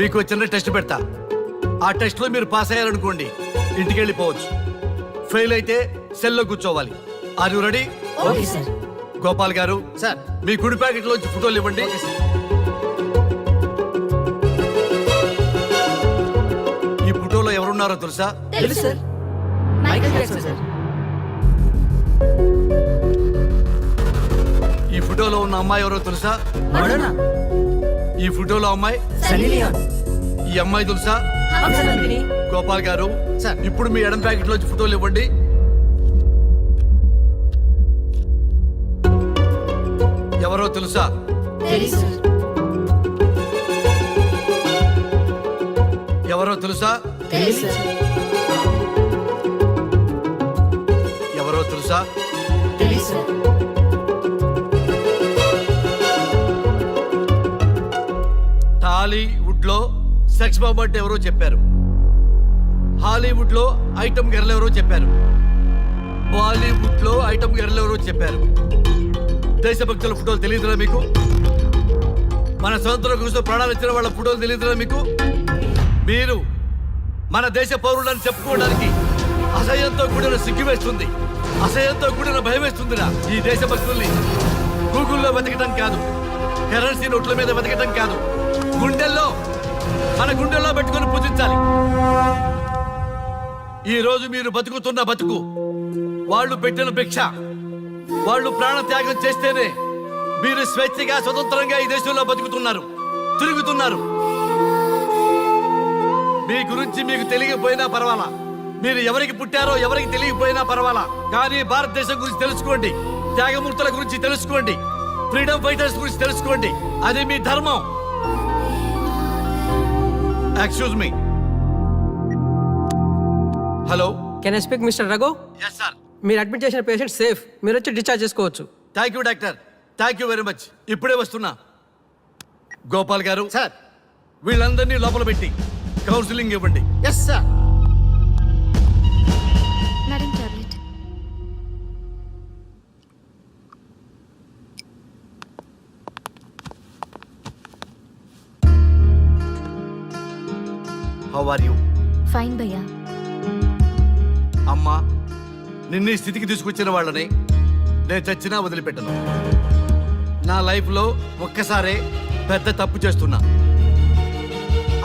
మీకు చిన్న టెస్ట్ పెడతా. ఆ టెస్ట్లో మీరు పాస్ అయ్యారనుకోండి, ఇంటికి వెళ్ళిపోవచ్చు. ఫెయిల్ అయితే సెల్లో కూర్చోవాలి. Are you ready?
Okay sir.
Gopal గారు
సార్,
మీ కుడి ప్యాకెట్లోంచి ఫోటోలు ఇవ్వండి. ఈ ఫోటోలో ఎవరున్నారు? ఎవరున్నారో తెలుసా?
తెలుసు సార్, మైకేల్ జాక్సన్ సార్.
ఈ ఫోటోలో ఉన్న అమ్మాయి ఎవరో తెలుసా?
మడోనా.
ఈ ఫోటోలో అమ్మాయి
సన్నీ లియోన్.
ఈ అమ్మాయి తెలుసా?
హంసనందిని.
గోపాల్ గారు ఇప్పుడు మీ ఎడం ప్యాకెట్ లోంచి ఫోటోలు ఇవ్వండి. ఎవరో తెలుసా?
తెలుసు.
ఎవరో తెలుసా?
తెలుసు.
ఎవరో తెలుసా?
తెలుసు.
టాలీవుడ్ లో సెక్స్ బాంబ్ అంటే ఎవరో చెప్పారు. హాలీవుడ్ లో ఐటమ్ గర్ల్ ఎవరో చెప్పారు. బాలీవుడ్ లో ఐటమ్ గర్ల్ ఎవరో చెప్పారు. దేశభక్తుల ఫోటోలు తెలియదురా మీకు? మన స్వతంత్రం కోసం ప్రాణాలు ఇచ్చిన వాళ్ళ ఫోటోలు తెలియదురా మీకు? మీరు మన దేశ పౌరులని చెప్పుకోవడానికి అసహ్యంతో కూడిన సిగ్గు వేస్తుంది, అసహ్యంతో కూడిన భయం వేస్తుందిరా. ఈ దేశభక్తుల్ని గూగుల్లో వెతకడం కాదు, కరెన్సీ నోట్ల మీద వెతకడం కాదు, గుండెల్లో మన గుండెల్లో పెట్టుకొని పూజించాలి. ఈ రోజు మీరు బతుకుతున్న బతుకు వాళ్ళు పెట్టిన భిక్ష. వాళ్ళు ప్రాణ త్యాగం చేస్తేనే మీరు స్వేచ్ఛగా స్వతంత్రంగా ఈ దేశంలో బతుకుతున్నారు, తిరుగుతున్నారు. మీ గురించి మీకు తెలియకపోయినా పర్వాలా, మీరు ఎవరికి పుట్టారో ఎవరికి తెలియకపోయినా పర్వాలా, కానీ భారతదేశం గురించి తెలుసుకోండి, త్యాగమూర్తుల గురించి తెలుసుకోండి, ఫ్రీడమ్ ఫైటర్స్ గురించి తెలుసుకోండి. అది మీ ధర్మం. Excuse me. Hello,
can I speak mister Raghu?
Yes sir.
మీరు అడ్మిట్ చేసిన పేషెంట్ సేఫ్, మీరు వచ్చి డిశ్చార్జ్ చేసుకోవచ్చు.
Thank you doctor, thank you very much. ఇప్పుడే వస్తున్నా. గోపాల్ గారు
సార్.
వీళ్ళందరినీ లోపల పెట్టి కౌన్సిలింగ్ ఇవ్వండి.
Yes sir.
Madam tablet.
How are you?
Fine భయ్యా.
అమ్మా, నిన్ను ఈ స్థితికి తీసుకొచ్చిన వాళ్ళని నేను చచ్చినా వదిలిపెట్టను. నా లైఫ్లో ఒక్కసారే పెద్ద తప్పు చేస్తున్నా.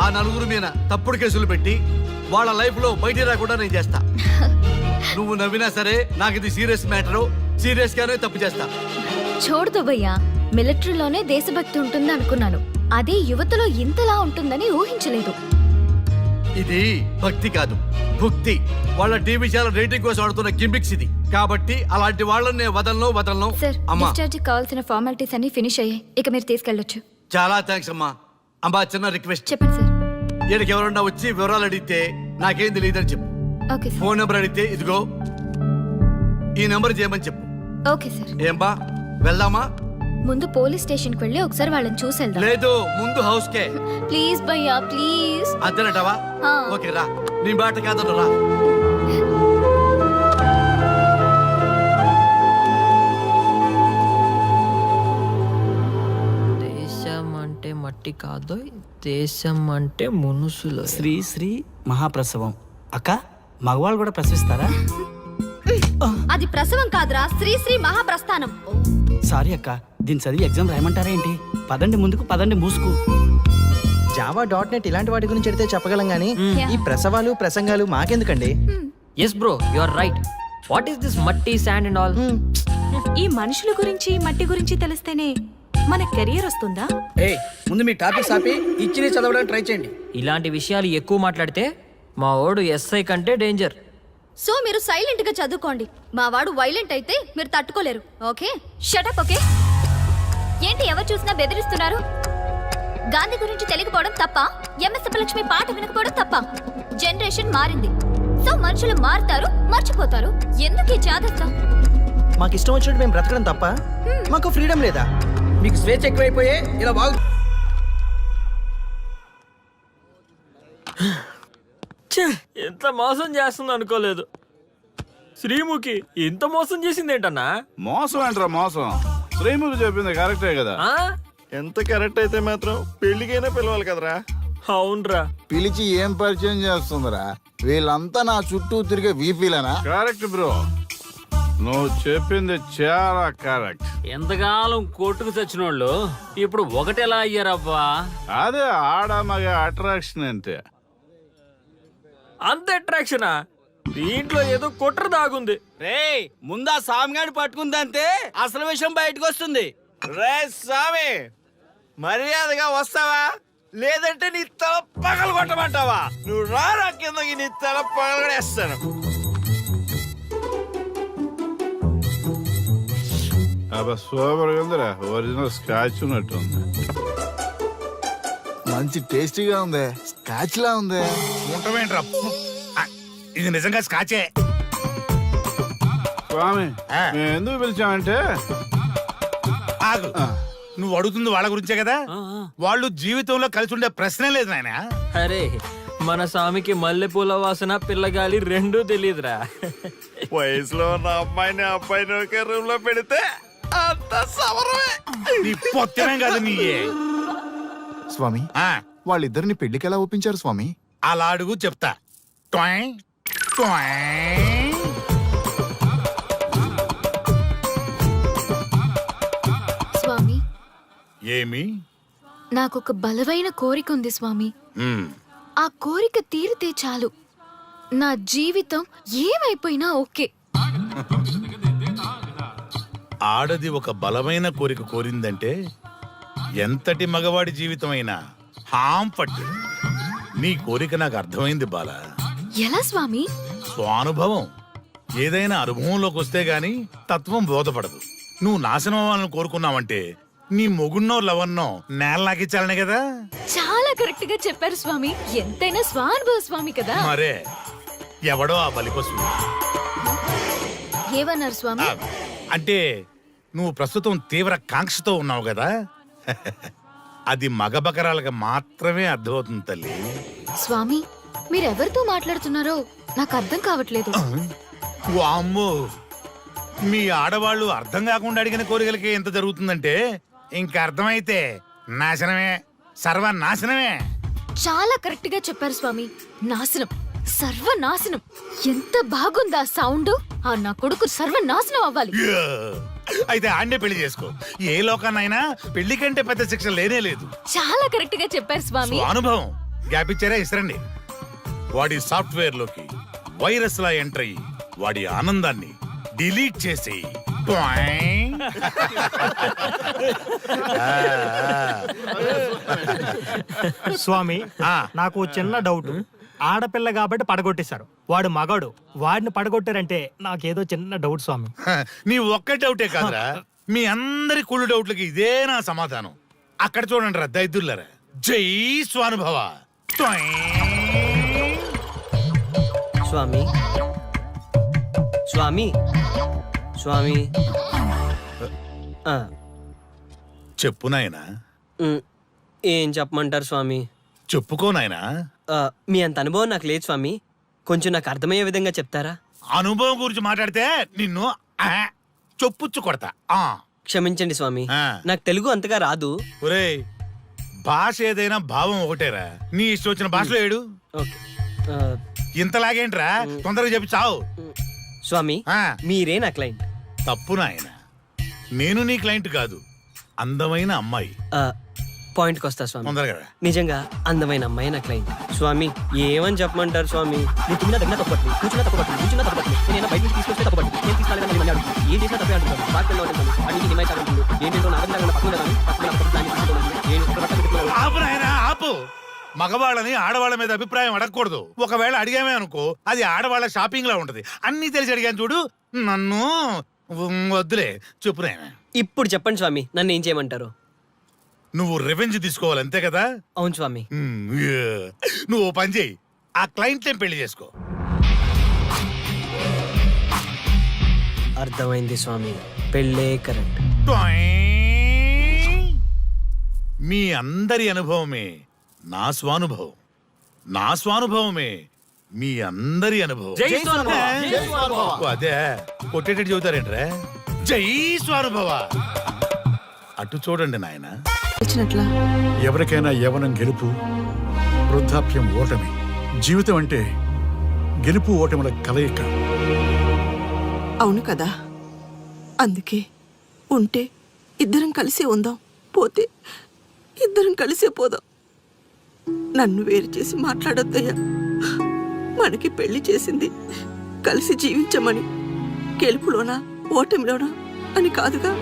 ఆ నలుగురు మీద తప్పుడు కేసులు పెట్టి వాళ్ళ లైఫ్లో బయట రాకుండా నేను చేస్తా. నువ్వు నవ్వినా సరే నాకు ఇది సీరియస్ మ్యాటరు, సీరియస్ గానే తప్పు చేస్తా.
చూడదు భయ్యా, మిలిటరీలోనే దేశభక్తి ఉంటుంది అనుకున్నాను, అదే యువతలో ఇంతలా ఉంటుందని ఊహించలేదు.
ఇది భక్తి కాదు, భుక్తి. వాళ్ళ టీవీ ఛానల్ రేటింగ్ కోసం ఆడుతున్న గిమిక్స్ ఇది. కాబట్టి అలాంటి వాళ్ళని నేను వదలను.
సార్,
అమ్మా,
డిశ్చార్జ్ కావాల్సిన ఫార్మాలిటీస్ అన్ని ఫినిష్ అయ్యాయి, ఇక మీరు తీసుకెళ్ళొచ్చు.
చాలా థ్యాంక్స్ అమ్మా. అమ్మా, చిన్న రిక్వెస్ట్.
చెప్పండి సార్.
ఈయనకి ఎవరన్నా వచ్చి వివరాలు అడిగితే నాకేం తెలియదని చెప్పు.
Okay sir.
ఫోన్ నెంబర్ అడిగితే ఇదిగో ఈ నెంబర్ చేయమని చెప్పు.
Okay sir.
ఏం బా, వెళ్దామా?
ముందు పోలీస్ స్టేషన్కి వెళ్ళి ఒకసారి వాళ్ళని చూసి వెళ్దాం.
లేదు, ముందు హౌస్ కే.
ప్లీజ్ భయ్యా, ప్లీజ్.
అంతేనటవా?
ఆ.
ఓకే రా, నీ బాట కాదను రా.
దేశం అంటే మట్టి కాదు, దేశం అంటే మనుషులు.
శ్రీ శ్రీ మహాప్రసవం. అక్క, మగవాళ్ళు కూడా ప్రసవిస్తారా?
అది ప్రసవం కాదురా, శ్రీ మహాప్రస్థానం.
సారీ అక్క, దీని చదివి ఎగ్జామ్ రాయమంటారా ఏంటి? పదండి ముందుకు, పదండి మూసుకు.
java.net ఇలాంటి వాటి గురించి అడిగితే చెప్పగలం గానీ ఈ ప్రసవాలు ప్రసంగాలు మాకెందుకండి?
Yes bro, you are right. What is this matti, sand and all?
ఈ మనుషుల గురించి మట్టి గురించి తెలిస్తేనే మన కెరియర్ వస్తుందా?
ఏయ్, ముందు మీ టాపిక్ ఆపి ఇచ్చి చదవడానికి ట్రై చేయండి.
ఇలాంటి విషయాలు ఎక్కువ మాట్లాడితే మా వాడు ఎస్ఐ కంటే డేంజర్.
సో మీరు సైలెంట్ గా చదువుకోండి. మా వాడు వైలెంట్ అయితే మీరు తట్టుకోలేరు. Okay, shut up. ఓకే, ఏంటి ఎవరు చూసినా బెదిరిస్తున్నారు? గాంధీ గురించి తెలియకపోవడం తప్ప, ఎంఎస్ సుబ్బలక్ష్మి పాట వినకపోవడం తప్ప. జనరేషన్ మారింది, సో మనుషులు మారుతారు, మర్చిపోతారు. ఎందుకు ఈ చాదస్తం?
మాకు ఇష్టం వచ్చినట్టు మేము బ్రతకడం తప్ప మాకు ఫ్రీడమ్ లేదా?
మీకు స్వేచ్ఛ ఎక్కువైపోయే ఇలా బాగు.
ఎంత మోసం చేస్తుంది అనుకోలేదు. శ్రీముఖి ఇంత మోసం చేసింది ఏంటన్నా?
మోసం అంటారా? మోసం శ్రీముఖి చెప్పింది కరెక్టే కదా.
ఎంత కరెక్ట్ అయితే మాత్రం పెళ్లికైనా పిలవాలి కదరా.
అవునరా.
పిలిచి ఏం పరిచయం చేస్తుందిరా? వీళ్ళంతా నా చుట్టూ తిరిగే వీపీలేనా? కరెక్ట్ బ్రో, నువ్వు చెప్పింది చాలా కరెక్ట్.
ఎంతకాలం కొట్టుకు చచ్చినోళ్ళు ఇప్పుడు ఒకటెలా అయ్యారబ్బా?
అదే ఆడ మగ అట్రాక్షన్ అంటే.
అంత అట్రాక్షనా? దీంట్లో ఏదో కుట్ర దాగుంది.
రే ముందా సామిగాని పట్టుకుందంటే అసలు విషయం బయటకు వస్తుంది. రే స్వామి, మర్యాదగా వస్తావా లేదంటే నీ తల పగలు కొట్టమంటావా? నువ్వు రారా కిందకి, నీ తల పగలగడేస్తాను.
సూపర్ ఉందిరా, ఒరిజినల్ స్కాచ్ ఉన్నట్టుంది.
మంచి టేస్టీగా ఉంది, స్కాచ్ లా ఉంది.
ఉంటామేంట్రా? ఇది నిజంగా స్కాచే.
స్వామి, మేము ఎందుకు పిలిచామంటే
ఆగు, నువ్వు అడుగుతుంది వాళ్ళ గురించే కదా. వాళ్ళు జీవితంలో కలిసి ఉండే ప్రశ్నే లేదు నాయన.
అరే మన స్వామికి మల్లెపూల వాసన పిల్లగాలి రెండూ తెలియదురా.
వయసులో ఉన్న అమ్మాయిని అబ్బాయిని ఒకే రూమ్ లో పెడితే అంత సవరమే.
నీ పొత్తమేం కాదు నీయే.
స్వామి, వాళ్ళిద్దరిని పెళ్లికి ఎలా ఒప్పించారు స్వామి?
అలా అడుగు చెప్తా. ట్వాయ్, ట్వాయ్.
స్వామి,
ఏమి?
నాకొక బలమైన కోరిక ఉంది స్వామి. ఆ కోరిక తీరితే చాలు, నా జీవితం ఏమైపోయినా ఓకే.
ఆడది ఒక బలమైన కోరిక కోరిందంటే ఎంతటి మగవాడి జీవితమైనా హాం పట్టు. నీ కోరిక నాకు అర్థమైంది బాల.
ఎలా స్వామి?
స్వానుభవం. ఏదైనా అనుభవంలోకి వస్తే గాని తత్వం బోధపడదు. నువ్వు నాశనం అవ్వాలని కోరుకున్నావంటే నీ మొగున్నో లవన్నో నేలలాగిచ్చాలనే కదా.
చాలా కరెక్ట్ గా చెప్పారు స్వామి. ఎంతైనా స్వానుభవ స్వామి కదా.
మరే ఎవడో ఆ బలిపశు.
ఏమన్నారు స్వామి?
అంటే నువ్వు ప్రస్తుతం తీవ్ర కాంక్షతో ఉన్నావు కదా. అది మగ బకరాలకు మాత్రమే అర్థమవుతుంది తల్లి.
స్వామి, మీరెవరితో మాట్లాడుతున్నారో నాకు అర్థం కావట్లేదు.
వామ్మో, మీ ఆడవాళ్ళు అర్థం కాకుండా అడిగిన కోరికలకి ఎంత జరుగుతుందంటే ఇంకా అర్థమైతే నాశనమే, సర్వనాశనమే.
చాలా కరెక్ట్ గా చెప్పారు స్వామి. నాశనం, సర్వనాశనం. ఎంత బాగుందా సౌండ్? ఆ నా కొడుకు సర్వనాశనం అవ్వాలి.
యా! అయితే ఆన్నే పెళ్లి చేసుకో. ఏ లోకాన్నైనా పెళ్లి కంటే పెద్ద శిక్ష లేనే లేదు.
చాలా కరెక్ట్ గా చెప్పారు స్వామి.
అనుభవం. గ్యాప్ ఇచ్చారా? ఇస్తారండి. వాడి సాఫ్ట్వేర్ లోకి వైరస్ లా ఎంటర్ అయ్యి వాడి ఆనందాన్ని డిలీట్ చేసి
స్వామి, నాకు చిన్న డౌట్. ఆడపిల్ల కాబట్టి పడగొట్టేశారు, వాడు మగాడు, వాడిని పడగొట్టారంటే నాకేదో చిన్న డౌట్ స్వామి.
నీ ఒక్క డౌటే కాదురా, మీ అందరి కుళ్ళు డౌట్లకి ఇదే నా సమాధానం. అక్కడ చూడండి రా దైదుర్లరా. జై స్వానుభవ.
స్వామి, స్వామి, స్వామి.
చెప్పు నాయనా.
ఏం చెప్పమంటారు స్వామి?
చెప్పుకో నాయనా.
మీ అంత అనుభవం నాకు లేదు స్వామి. కొంచెం నాకు అర్థమయ్యే విధంగా చెప్తారా?
అనుభవం గురించి మాట్లాడితే నిన్ను చొప్పుచ్చు కొడతా.
క్షమించండి స్వామి, నాకు తెలుగు అంతగా రాదు.
ఒరేయ్, భాష ఏదైనా భావం ఒకటేరా. నీ ఇష్టం వచ్చిన భాషలో ఏడు. ఇంతలాగేంట్రా, తొందరగా చెప్పి చావు.
స్వామి, మీరే నా క్లయింట్.
తప్పు నాయన, నేను నీ క్లయింట్ కాదు, అందమైన అమ్మాయి.
పాయింట్కి వస్తా స్వామి.
తొందరగా.
నిజంగా అందమైన అమ్మాయి నా క్లయింట్. స్వామి, ఏమని చెప్పమంటారు స్వామి? నేను తిన్నా దగ్గర తప్పట్టు, కూర్చున్నా తప్పట్టు, కూర్చున్నా తప్పట్టు, నేను బయట నుంచి తీసుకొస్తే తప్పట్టు, నేను తీసుకురాలేదని మళ్ళీ అడుగుతాను. ఏం చేసినా తప్పే అంటున్నాను. బాగా ఉంటుంది అడిగి డిమాండ్ ఆడుతుంది. ఏంటంటే
ఆపు నాయనా, ఆపు. మగవాళ్ళని ఆడవాళ్ళ మీద అభిప్రాయం అడగకూడదు. ఒకవేళ అడిగామే అనుకో, అది ఆడవాళ్ళ షాపింగ్ లా ఉంటది. అన్ని తెలిసి అడిగాను చూడు. నన్ను వద్దులే, చెప్పు నాయనా.
ఇప్పుడు చెప్పండి స్వామి, నన్ను ఏం చేయమంటారు?
నువ్వు రివెంజ్ తీసుకోవాలి, అంతే కదా?
అవును స్వామి.
నువ్వు ఓ పని చేయి, ఆ క్లయింట్ పెళ్లి చేసుకో.
అర్థమైంది స్వామి, పెళ్ళే కరెక్ట్.
మీ అందరి అనుభవమే నా స్వానుభవం, నా స్వానుభవమే మీ అందరి అనుభవం. అదే కొట్టేటట్టు చెబుతారేంట్రా? జై స్వానుభవ. అటు చూడండి నాయన.
ఎవరికైనా యవ్వనం గెలుపు, వృద్ధాప్యం ఓటమి. జీవితం అంటే గెలుపు ఓటముల కలయిక.
అవును కదా, అందుకే ఉంటే ఇద్దరం కలిసే ఉందాం, పోతే ఇద్దరం కలిసే పోదాం. నన్ను వేరు చేసి మాట్లాడొద్దయ్యా. మనకి పెళ్లి చేసింది కలిసి జీవించమని, గెలుపులోనా ఓటమిలోనా అని కాదుగా.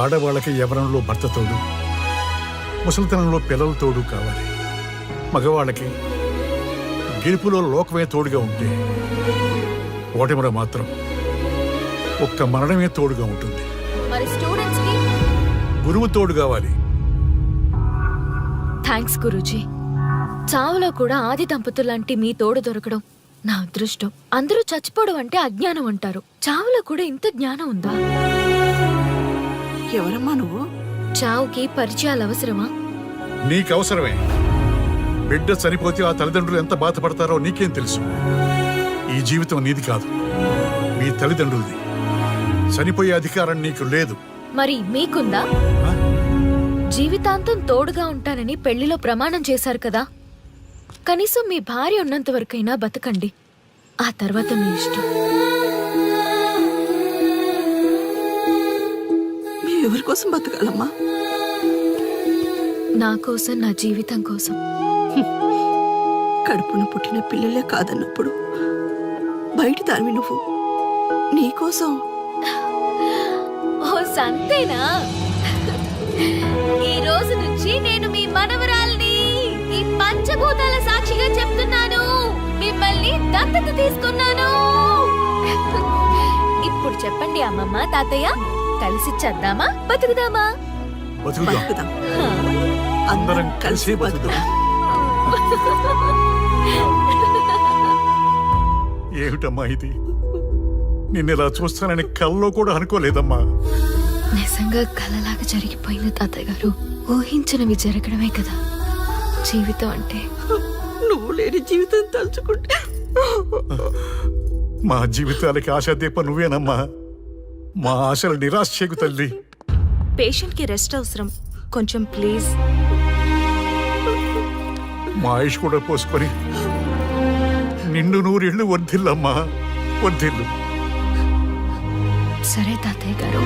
ఆడవాళ్ళకి యవ్వనంలో భర్త తోడు, ముసలితనంలో పిల్లల తోడు కావాలి. మగవాళ్ళకి గెలుపులో లోకమే తోడుగా ఉంటే, ఓటమిలో మాత్రం ఒక్క మరణమే తోడుగా ఉంటుంది.
మరి స్టూడెంట్స్ కి
గురువు తోడు కావాలి.
థ్యాంక్స్ గురూజీ. చావులో కూడా ఆది దంపతులాంటి మీ తోడు దొరకడం నా అదృష్టం. అందరూ చచ్చిపోవడం అంటే అజ్ఞానం అంటారు, చావులో కూడా ఇంత జ్ఞానం ఉందా?
ఎవరమ్మా నువ్వు?
చావుకి పరిచయాలు అవసరమా?
నీకు అవసరమే. బిడ్డ చనిపోతే ఆ తల్లిదండ్రులు ఎంత బాధపడతారో నీకేం తెలుసు? ఈ జీవితం నీది కాదు, మీ తల్లిదండ్రులది. చనిపోయే అధికారం నీకు లేదు.
మరి మీకుందా? జీవితాంతం తోడుగా ఉంటానని పెళ్లిలో ప్రమాణం చేశారు కదా, కనీసం మీ భార్య ఉన్నంత వరకైనా బతకండి, ఆ తర్వాత మీ ఇష్టం.
ఎవరి కోసం బతకాలమ్మా?
నా కోసం, నా జీవితం కోసం.
కడుపున పుట్టిన పిల్లలే కాదన్నప్పుడు బయట దానివి నువ్వు నీకోసం.
ఓ సంతేనా? ఈ రోజు నుంచి నేను మీ మనవరాల్ని. ఈ పంచభూతాల సాక్షిగా చెప్తున్నాను, మిమ్మల్ని దత్తత తీసుకున్నాను. ఇప్పుడు చెప్పండి అమ్మమ్మ, తాతయ్య, కలిసి చద్దామా బతుకుదామా?
బతుకుదాం, అందరం కలిసి బతుకుదాం. ఏమిటమ్మా ఇది? నిన్నెలా చూస్తానని కల్లో కూడా అనుకోలేదమ్మా.
నిజంగా కలలాగా జరిగిపోయింది తాతయ్య గారు. ఊహించినవి జరగడమే కదా జీవితం అంటే.
నువ్వు లేని జీవితం తలుచుకుంటే
మా జీవితాలకి ఆశాదీప నువ్వేనమ్మా. మా ఆశలు నిరాశ చేయకు తల్లి.
పేషెంట్ కి రెస్ట్ అవసరం, కొంచెం ప్లీజ్.
మా ఆయుష్ కూడా పోసుకొని నిండు 100 ఏళ్ళు వర్ధిల్లమ్మా, వర్ధిల్లు.
సరే తాతయ్య గారు.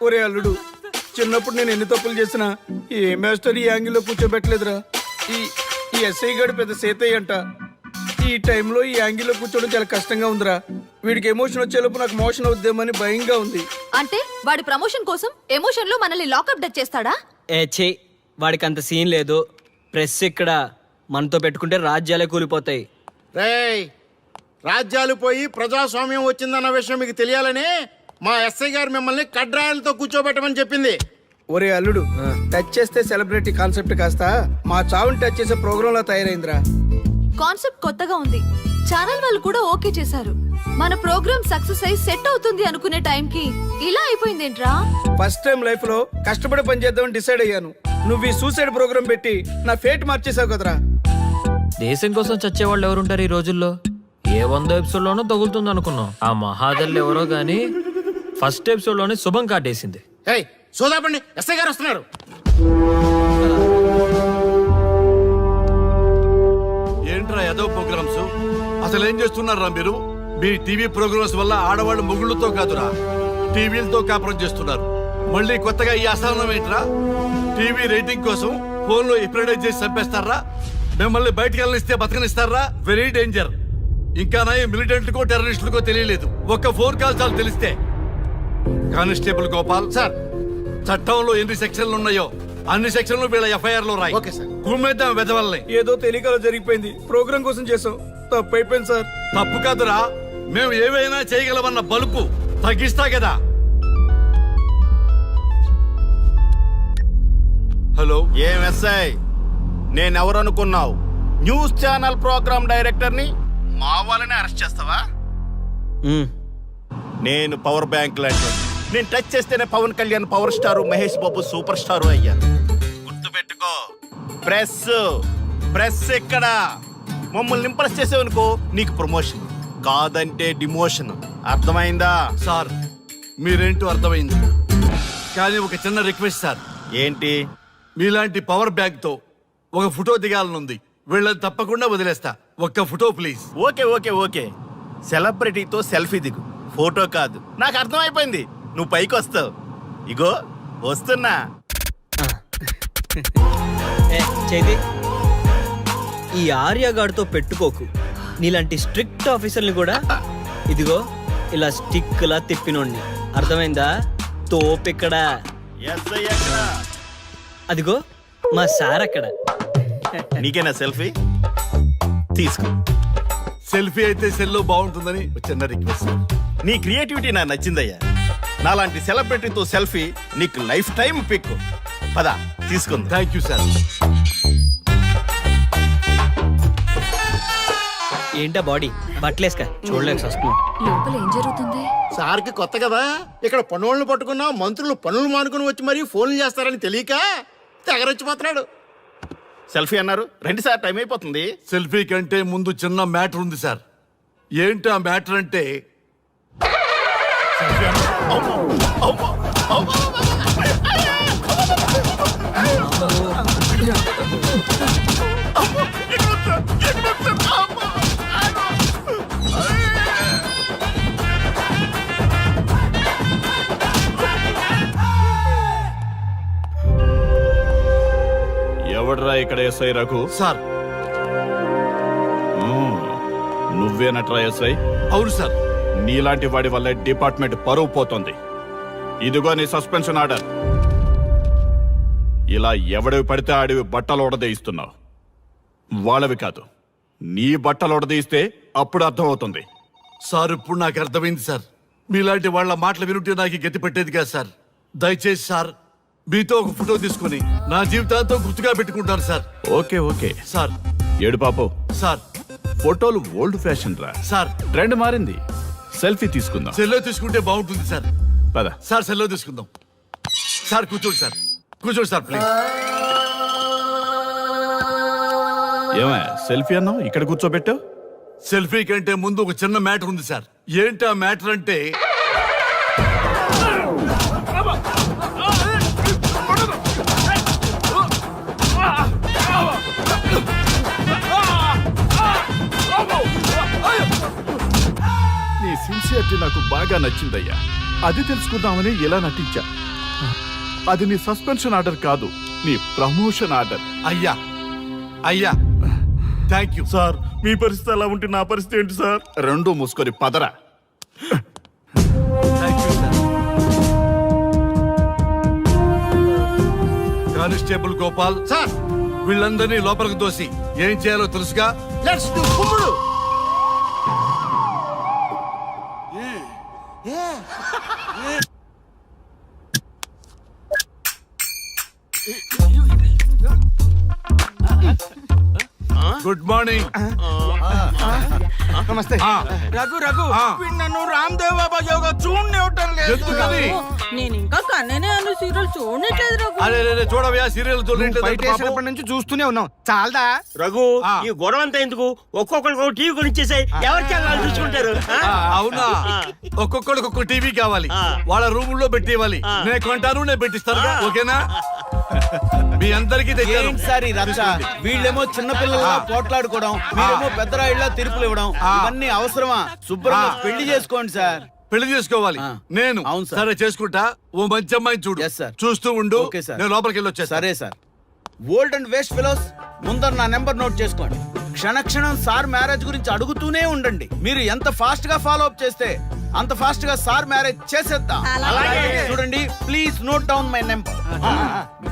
ఒరే అల్లుడు, చిన్నప్పుడు నేను ఎన్ని తప్పులు చేసినా ఏ మాస్టర్ ఈ యాంగిల్లో కూర్చోబెట్టలేదురా. ఈ ఎస్ఐ గడు పెద్ద సేతయ్య అంట. ఈ టైంలో ఈ యాంగిల్లో కూర్చోవడం చాలా కష్టంగా ఉందిరా. వీడికి ఎమోషన్ వచ్చేలోపు నాకు మోషన్ అవుద్దేమని భయంగా ఉంది.
అంటే వాడి ప్రమోషన్ కోసం ఎమోషన్ లో మనల్ని లాకప్ డచ్ చేస్తాడా?
ఛీ, వాడికి అంత సీన్ లేదు. ప్రెస్ ఇక్కడ మనతో పెట్టుకుంటే రాజ్యాలే కూలిపోతాయి.
రేయ్, రాజ్యాలు పోయి ప్రజాస్వామ్యం వచ్చిందన్న విషయం మీకు తెలియాలని మా ఎస్ఐ గారు మిమ్మల్ని కడ్రాయలతో కూర్చోబెట్టమని చెప్పింది.
ఒరే అల్లుడు, టచ్ చేస్తే సెలబ్రిటీ కాన్సెప్ట్ కాస్త మా చావుని టచ్ చేసే ప్రోగ్రామ్ లా తయారైందిరా.
కాన్సెప్ట్ కొత్తగా ఉంది, ఛానల్ వాళ్ళు కూడా ఓకే చేశారు. మన ప్రోగ్రామ్ సక్సెస్ అయి సెట్ అవుతుంది అనుకునే టైంకి ఇలా అయిపోయిందేంట్రా?
ఫస్ట్ టైం లైఫ్ లో కష్టపడి పని చేద్దామని డిసైడ్ అయ్యాను. నువ్వు ఈ సూసైడ్ ప్రోగ్రామ్ పెట్టి నా ఫేట్ మార్చేసావు కదరా.
దేశం కోసం చచ్చేవాళ్ళు ఎవరుంటారు ఈ రోజుల్లో? ఏ 100 ఎపిసోడ్ లోనో తగులుతుంది అనుకున్నాం. ఆ మహాదల్ ఎవరో గానీ ఫస్ట్ ఎపిసోడ్ లోనే శుభం కాటేసింది.
ఏయ్, సోదాపండి, ఎస్ఐ గారు వస్తున్నారు.
ఏంట్రా ఏదో ప్రోగ్రామ్స్? అసలు ఏం చేస్తున్నారా మీరు? మీ టీవీ ప్రోగ్రామ్స్ వల్ల ఆడవాళ్ళు మొగుళ్ళతో కాదురా, టీవీలతో కాపురం చేస్తున్నారు. మళ్ళీ కొత్తగా ఈ అసహనం ఏంట్రా? టీవీ రేటింగ్ కోసం ఫోన్లో ఎప్రిడైజ్ చేసి చంపేస్తారా? మిమ్మల్ని బయటకు వెళ్ళనిస్తే బతకనిస్తారా? Very danger. ఇంకా నయం మిలిటెంట్లకో టెర్రరిస్టులకో తెలియలేదు, ఒక్క ఫోన్ కాల్ చాలు తెలిస్తే. కానిస్టేబుల్ గోపాల్
సార్,
చట్టంలో ఎన్ని సెక్షన్లు ఉన్నాయో అన్ని సెక్షన్లు వీళ్ళ ఎఫ్ఐఆర్ లో రాయి.
Okay sir.
కుమ్మేద్దాం వెదవల్ని.
ఏదో తెలియకలో జరిగిపోయింది, ప్రోగ్రామ్ కోసం చేసాం, తప్పు అయిపోయింది సార్.
తప్పు కాదురా, మేము ఏవైనా చేయగలమన్న బలుపు తగ్గిస్తా కదా. హలో,
ఏం ఎస్ఐ, నేనెవరనుకున్నావు? న్యూస్ ఛానల్ ప్రోగ్రామ్ డైరెక్టర్ని మా వాళ్ళని అరెస్ట్ చేస్తావా? నేను పవర్ బ్యాంక్ లాంటి, నేను టచ్ చేస్తేనే Pawan Kalyan power star, Mahesh Babu super star అయ్యా. గుర్తుపెట్టుకో, ప్రెస్ ఎక్కడ మమ్మల్ని ఇంప్రెస్ చేసేవనుకో నీకు ప్రమోషన్, కాదంటే డిమోషన్. అర్థమైందా?
సార్ మీరేంటో అర్థమైంది, కానీ ఒక చిన్న రిక్వెస్ట్ సార్.
ఏంటి?
మీలాంటి పవర్ బ్యాంక్ తో ఒక ఫోటో దిగాలనుంది. వీళ్ళని తప్పకుండా వదిలేస్తా. ఒక్క photo please.
Okay okay okay, సెలబ్రిటీతో సెల్ఫీ దిగు, ఫోటో కాదు. నాకు అర్థమైపోయింది, నువ్వు పైకి వస్తావు. ఇగో వస్తున్నా.
చైతి, ఈ ఆర్యగాడితో పెట్టుకోకు. నీలాంటి స్ట్రిక్ట్ ఆఫీసర్ని కూడా ఇదిగో ఇలా స్టిక్లా తిప్పినోడిని. అర్థమైందా? తోపిక్కడ. అదిగో మా సార్ అక్కడ.
నీకేనా సెల్ఫీ? తీసుకో.
సెల్ఫీ అయితే సెల్లో బాగుంటుందని చిన్న రిక్వెస్ట్.
నీ క్రియేటివిటీ నాకు నచ్చిందయ్యా. నాలాంటి సెలబ్రిటీతో సెల్ఫీ నీకు లైఫ్ టైం పిక్. పద తీసుకుంది.
Thank you sir.
ఏంటా బాడీ బట్టలేసుక చూడలేక వస్తున్నాం.
లోపల ఏం జరుగుతుంది?
సార్కి కొత్త కదా, ఇక్కడ పనులను పట్టుకున్నా మంత్రులు పనులు మానుకుని వచ్చి మరీ ఫోన్లు చేస్తారని తెలియక తెగరొచ్చిపోతున్నాడు. సెల్ఫీ అన్నారు, రండి సార్, టైం అయిపోతుంది.
సెల్ఫీ కంటే ముందు చిన్న మ్యాటర్ ఉంది సార్. ఏంటి ఆ మ్యాటర్ అంటే,
ఎవడ్రా ఇక్కడ ఎస్ఐ రఘు?
సార్.
నువ్వేనట్రా ఎస్ఐ?
అవును సార్.
నీలాంటి వాడి వల్ల డిపార్ట్మెంట్ పరువు పోతుంది. ఇదిగో నీ సస్పెన్షన్ ఆర్డర్. ఇలా ఎవడివి పడితే ఆడివి బట్టలు ఉడదీయిస్తున్నావు. వాళ్ళవి కాదు, నీ బట్టలు ఉడదీయిస్తే అప్పుడు అర్థమవుతుంది.
సార్ ఇప్పుడు నాకు అర్థమైంది సార్. మీలాంటి వాళ్ళ మాటలు వినుంటే నాకు గతి పెట్టేది కాదు సార్. దయచేసి సార్, మీతో ఒక ఫోటో తీసుకుని నా జీవితాంతో గుర్తుగా పెట్టుకుంటాను సార్.
Okay okay
sir.
ఏడు పాపం
సార్.
ఫోటోలు ఓల్డ్ ఫ్యాషన్ రా
సార్.
ట్రెండ్ మారింది. సెల్ఫీ తీసుకుందాం.
సెల్లో తీసుకుంటే బాగుంటుంది సార్.
పద
సార్, సెల్లో తీసుకుందాం. సార్ కూర్చోండి సార్, కూర్చోండి సార్ ప్లీజ్.
ఏమా సెల్ఫీ అన్నావు, ఇక్కడ కూర్చోబెట్టావు?
సెల్ఫీ కంటే ముందు ఒక చిన్న మ్యాటర్ ఉంది సార్. ఏంటి ఆ మ్యాటర్ అంటే,
నీ సిన్సియరిటీ నాకు బాగా నచ్చిందయ్యా. అది తెలుసుకుందామని ఇలా నటించా. అది నీ సస్పెన్షన్ ఆర్డర్ కాదు, నీ ప్రమోషన్ ఆర్డర్.
అయ్యా అయ్యా థ్యాంక్ యూ
సార్, మీ పరిస్థితి అలా ఉంటే నా పరిస్థితి ఏంటి సార్?
రెండు మూసుకొని పదరా.
Thank you sir. Constable Gopal
sir,
వీళ్ళందరినీ లోపలికి తోసి ఏం చేయాలో తెలుసుగా.
లెట్స్ డు కుమ్ముడు.
Good morning.
నమస్తే. రఘు రఘు, వీడు నన్ను రామ్ దేవ్ బాబా యోగా చూడనివ్వటం లేదు.
ఎందుకని?
నేను ఇంకా కన్ననే అను సీరియల్ చూడట్లేదు రఘు.
అరే చూడవయ్యా, సీరియల్
బయటేసినప్పటి నుంచి చూస్తూనే ఉన్నాం. చాలదా?
రఘు, ఈ గొడవ అంతా ఎందుకు? ఒక్కొక్కరికి టీవీ కొనిచ్చేసాయి, ఎవరి ఛానల్ చూసుకుంటారు.
అవునా? ఒక్కొక్కడికి ఒక్కొక్క టీవీ కావాలి, వాళ్ళ రూమ్ లో పెట్టివ్వాలి. నేను కొంటాను, నేను పెట్టిస్తాను. ఓకేనా? మీ అందరికీ తెచ్చాను.
సార్ ఈ రచ్చ, వీళ్ళేమో చిన్నపిల్లల పోట్లాడుకోవడం, మీరేమో పెద్దరాయిళ్ళ తీర్పులు ఇవ్వడం, ఇవన్నీ అవసరమా? శుభ్రంగా పెళ్లి చేసుకోండి సార్.
పెళ్లి చేసుకోవాలి నేను.
అవును సార్.
సరే చేసుకుంటా. ఓ మంచి అమ్మాయిని చూడు.
Yes, sir.
చూస్తూ ఉండు.
Okay, sir.
నేను లోపలికి వెళ్ళి వచ్చేస్తా.
సరే sir. Old and waste fellows, ముందర నా నెంబర్ నోట్ చేసుకోండి. క్షణక్షణం సార్ మ్యారేజ్ గురించి అడుగుతూనే ఉండండి. మీరు ఎంత ఫాస్ట్ గా ఫాలో అప్ చేస్తే అంత ఫాస్ట్ గా సార్ మ్యారేజ్ చేసేద్దాం. చూడండి, please note down my number.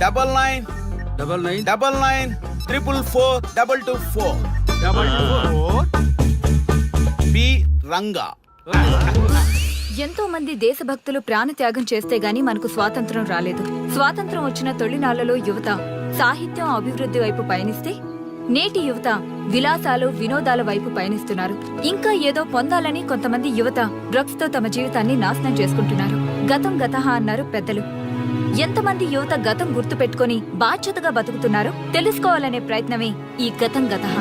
9999442224 B Ranga.
ఎంతో మంది దేశభక్తులు ప్రాణత్యాగం చేస్తే గాని మనకు స్వాతంత్రం రాలేదు. స్వాతంత్రం వచ్చిన తొలినాళ్లలో యువత సాహిత్యం అభివృద్ధి వైపు పయనిస్తే, నేటి యువత విలాసాలు వినోదాల వైపు పయనిస్తున్నారు. ఇంకా ఏదో పొందాలని కొంతమంది యువత డ్రగ్స్ తో తమ జీవితాన్ని నాశనం చేసుకుంటున్నారు. గతం గతహ అన్నారు పెద్దలు. ఎంతమంది యువత గతం గుర్తు పెట్టుకుని బాధ్యతగా బతుకుతున్నారో తెలుసుకోవాలనే ప్రయత్నమే ఈ గతం గతహ.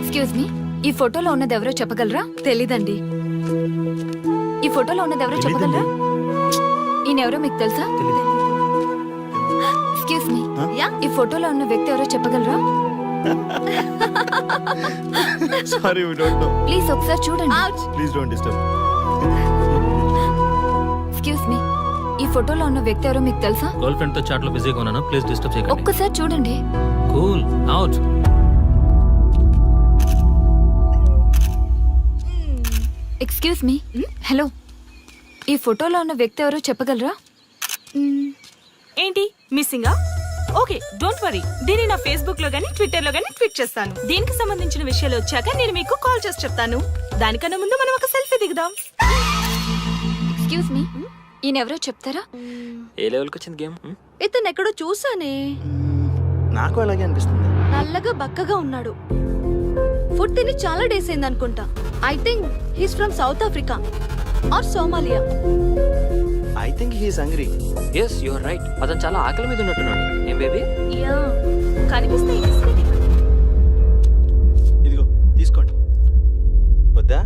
ఎక్స్క్యూజ్ మీ, ఈ ఫోటోలో ఉన్నది ఎవరో చెప్పగలరా? తెలీదండి. ఈ ఫోటోలో ఉన్నది ఎవరో చెప్పగలరా? ఈయనెవరో మీకు తెలుసా? ఎక్స్క్యూజ్ మీ ఈ ఫోటోలో ఉన్న వ్యక్తి ఎవరో చెప్పగలరా?
Sorry we don't know.
Please ఒకసారి చూడండి.
Please don't disturb.
Excuse me ఈ ఫోటోలో ఉన్న వ్యక్తి ఎవరో మీకు తెలుసా?
గర్ల్ ఫ్రెండ్ తో చాట్ లో బిజీగా ఉన్నాను, ప్లీజ్ డిస్టర్బ్ చేయకండి.
ఒక్కసారి చూడండి.
Cool out.
Excuse me hello, ఈ ఫోటోలో ఉన్న వ్యక్తి ఎవరో చెప్పగలరా?
ఏంటి మిస్సింగా? ఓకే డోంట్ వరీ, దీన్ని నా ఫేస్బుక్ లో గానీ ట్విట్టర్ లో గానీ ట్వీట్ చేస్తాను. దీనికి సంబంధించిన విషయాలు వచ్చాక నేను మీకు కాల్ చేసి చెప్తాను. దానికన్నా ముందు మనం ఒక సెల్ఫీ దిగుదాం.
ఎక్స్క్యూజ్ మీ ఈయన ఎవరో చెప్తారా?
ఏ లెవెల్కి వచ్చింది గేమ్?
ఇతను ఎక్కడో చూసానే.
నాకు అలాగే అనిపిస్తుంది.
నల్లగా బక్కగా ఉన్నాడు. ఫుడ్ తిని చాలా డేస్ అయింది అనుకుంటా. I think he's from South Africa or Somalia.
I think he is hungry.
Yes you are right. అతను చాలా ఆకలి మీద ఉన్నట్టున్నాడు. ఏం బేబీ?
యా కనిపిస్తే
ఇదిగో తీసుకోండి. వద్దా?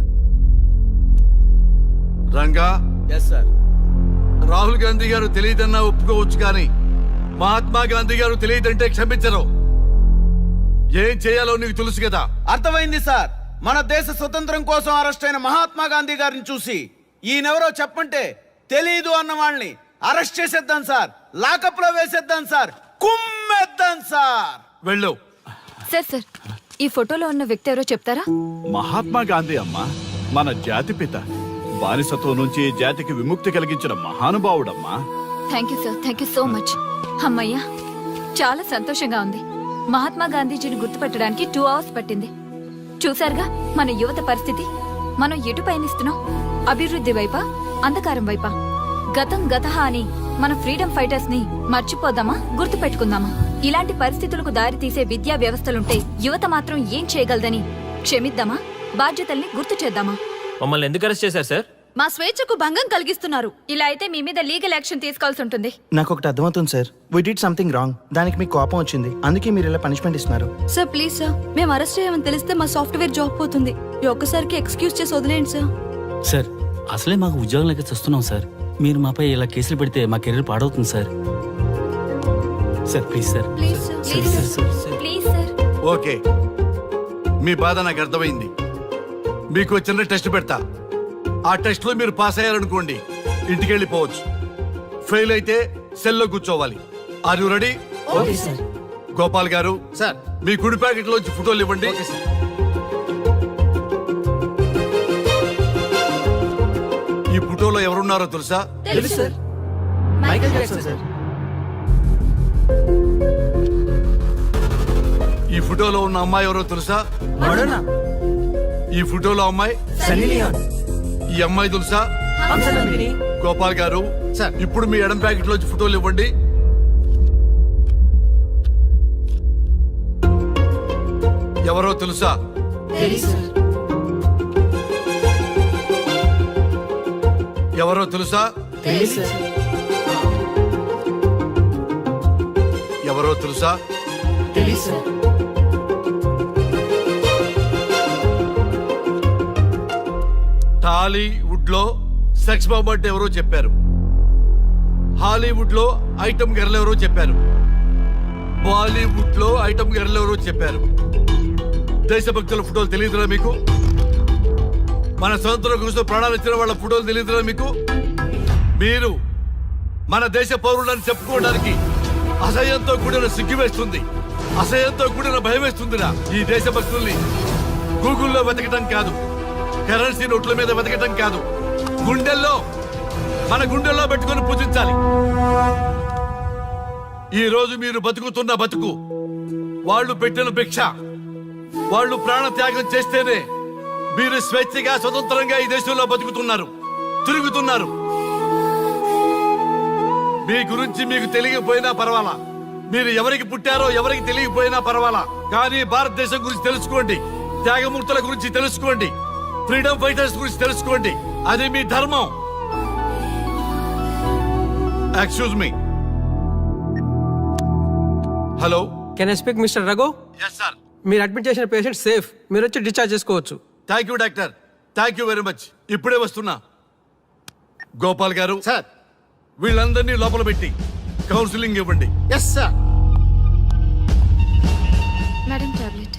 Ranga,
yes sir.
రాహుల్ గాంధీ గారు తెలియదన్నా ఒప్పుకోవచ్చు, కానీ మహాత్మా గాంధీ గారు తెలియదంటే క్షమించరు. ఏం చేయాలో నీకు తెలుసు కదా.
అర్థమైంది సార్. మన దేశ స్వతంత్రం కోసం అరెస్ట్ అయిన మహాత్మా గాంధీ గారిని చూసి ఈయనెవరో చెప్పంటే తెలీదు అన్న వాళ్ళని అరెస్ట్ చేసేద్దాం సార్. లాకప్ లో వేసేద్దాం సార్. కుమ్మేద్దాం సార్.
వెళ్ళు.
సార్ సార్ ఈ ఫోటోలో ఉన్న వ్యక్తి ఎవరో చెప్తారా?
మహాత్మా గాంధీ అమ్మా, మన జాతిపిత. బానిసత్వం నుంచి జాతికి విముక్తి కలిగించిన మహానుభావుడమ్మా.
Thank you sir, thank you so much. అమ్మయ్యా చాలా సంతోషంగా ఉంది. మహాత్మా గాంధీజీని గుర్తుపెట్టడానికి 2 hours పట్టింది. చూసారుగా మన యువత పరిస్థితి. మనం ఎటు పయనిస్తున్నాం? అభివృద్ధి వైపా, అంధకారం వైపా? గతం గతహ అని మన ఫ్రీడమ్ ఫైటర్స్ ని మర్చిపోదామా, గుర్తుపెట్టుకుందామా? ఇలాంటి పరిస్థితులకు దారి తీసే విద్యా వ్యవస్థలుంటే యువత మాత్రం ఏం చేయగలదని క్షమిద్దామా, బాధ్యతల్ని గుర్తు చేద్దామా?
మమ్మల్ని ఎందుకు అరెస్ట్ చేశారు సార్?
మా స్వేచ్ఛకు భంగం కలిగిస్తున్నారు. ఇలా అయితే మీ మీద లీగల్ యాక్షన్ తీసుకోవాల్సి ఉంటుంది.
నాకు ఒకటి అర్థమవుతుంది sir. We did something wrong. దానికి మీకు కోపం వచ్చింది, అందుకే మీరు ఇలా పనిష్మెంట్ ఇస్తున్నారు.
సార్ ప్లీజ్ సార్, మేము అరెస్ట్ చేయమని తెలిస్తే మా సాఫ్ట్వేర్ జాబ్ పోతుంది. ఈ ఒక్కసారికి ఎక్స్క్యూజ్ చేసి వదిలేండి సార్.
సార్ అసలే మాకు ఉద్యోగం లేక చూస్తున్నాం సార్. మీరు మాపై ఇలా కేసులు పెడితే మా కెరీర్ పాడవుతుంది sir. Sir please sir.
Please sir, please sir.
Okay, మీ బాధ నాకు అర్థమైంది. మీకు చిన్న టెస్ట్ పెడతా. ఆ టెస్ట్ లో మీరు పాస్ అయ్యారనుకోండి, ఇంటికి వెళ్ళిపోవచ్చు. ఫెయిల్ అయితే సెల్లో కూర్చోవాలి. Are you ready? గోపాల్ గారు
సార్,
మీ కుడి ప్యాకెట్ లోంచి ఫోటోలు ఇవ్వండి. ఈ ఫోటోలో ఎవరున్నారో తెలుసా?
తెలుసు సార్.
Michael Jackson sir.
ఈ ఫోటోలో ఉన్న అమ్మాయి ఎవరో తెలుసా?
మడోనా.
ఈ ఫోటోలో అమ్మాయి
సన్నీ లియోన్.
ఈ అమ్మాయి తెలుసా?
హంసనందిని.
గోపాల్ గారు
సార్.
ఇప్పుడు మీ ఎడం ప్యాకెట్ లోంచి ఫోటోలు ఇవ్వండి. ఎవరో తెలుసా? ఎవరో తెలుసా? ఎవరో తెలుసా? టాలీవుడ్ లో సెక్స్ బాంబ్ అంటే ఎవరో చెప్పారు. హాలీవుడ్ లో ఐటమ్ గర్ల్ ఎవరో చెప్పారు. బాలీవుడ్ లో ఐటమ్ గర్ల్ ఎవరో చెప్పారు. దేశభక్తుల ఫోటోలు తెలియదురా మీకు? మన స్వతంత్రం కోసం ప్రాణాలు ఇచ్చిన వాళ్ళ ఫోటోలు తెలియదురా మీకు? మీరు మన దేశ పౌరులని చెప్పుకోవడానికి అసహ్యంతో కూడిన సిగ్గు వేస్తుంది, అసహ్యంతో కూడిన భయం వేస్తుందిరా. ఈ దేశభక్తుల్ని గూగుల్లో వెతకటం కాదు, కరెన్సీ నోట్ల మీద వెతకటం కాదు, గుండెల్లో మన గుండెల్లో పెట్టుకొని పూజించాలి. ఈ రోజు మీరు బతుకుతున్న బతుకు వాళ్ళు పెట్టిన భిక్ష. వాళ్ళు ప్రాణ త్యాగం చేస్తేనే మీరు స్వేచ్ఛగా స్వతంత్రంగా ఈ దేశంలో బతుకుతున్నారు, తిరుగుతున్నారు. మీ గురించి మీకు తెలియకపోయినా పర్వాలా, మీరు ఎవరికి పుట్టారో ఎవరికి తెలియకపోయినా పర్వాలా, కానీ భారతదేశం గురించి తెలుసుకోండి, త్యాగమూర్తుల గురించి తెలుసుకోండి, ఫ్రీడమ్ ఫైటర్స్ గురించి తెలుసుకోండి. అది మీ ధర్మం. Excuse me. Hello,
can I speak mister Raghu?
Yes sir.
మీరు అడ్మిట్ చేసిన పేషెంట్ సేఫ్, మీరు వచ్చి డిశ్చార్జ్ చేసుకోవచ్చు.
Thank you doctor, thank you very much. ఇప్పుడే వస్తున్నా. గోపాల్ గారు
సార్.
వీళ్ళందరినీ లోపల పెట్టి కౌన్సిలింగ్ ఇవ్వండి.
Yes sir.
Madam tablet.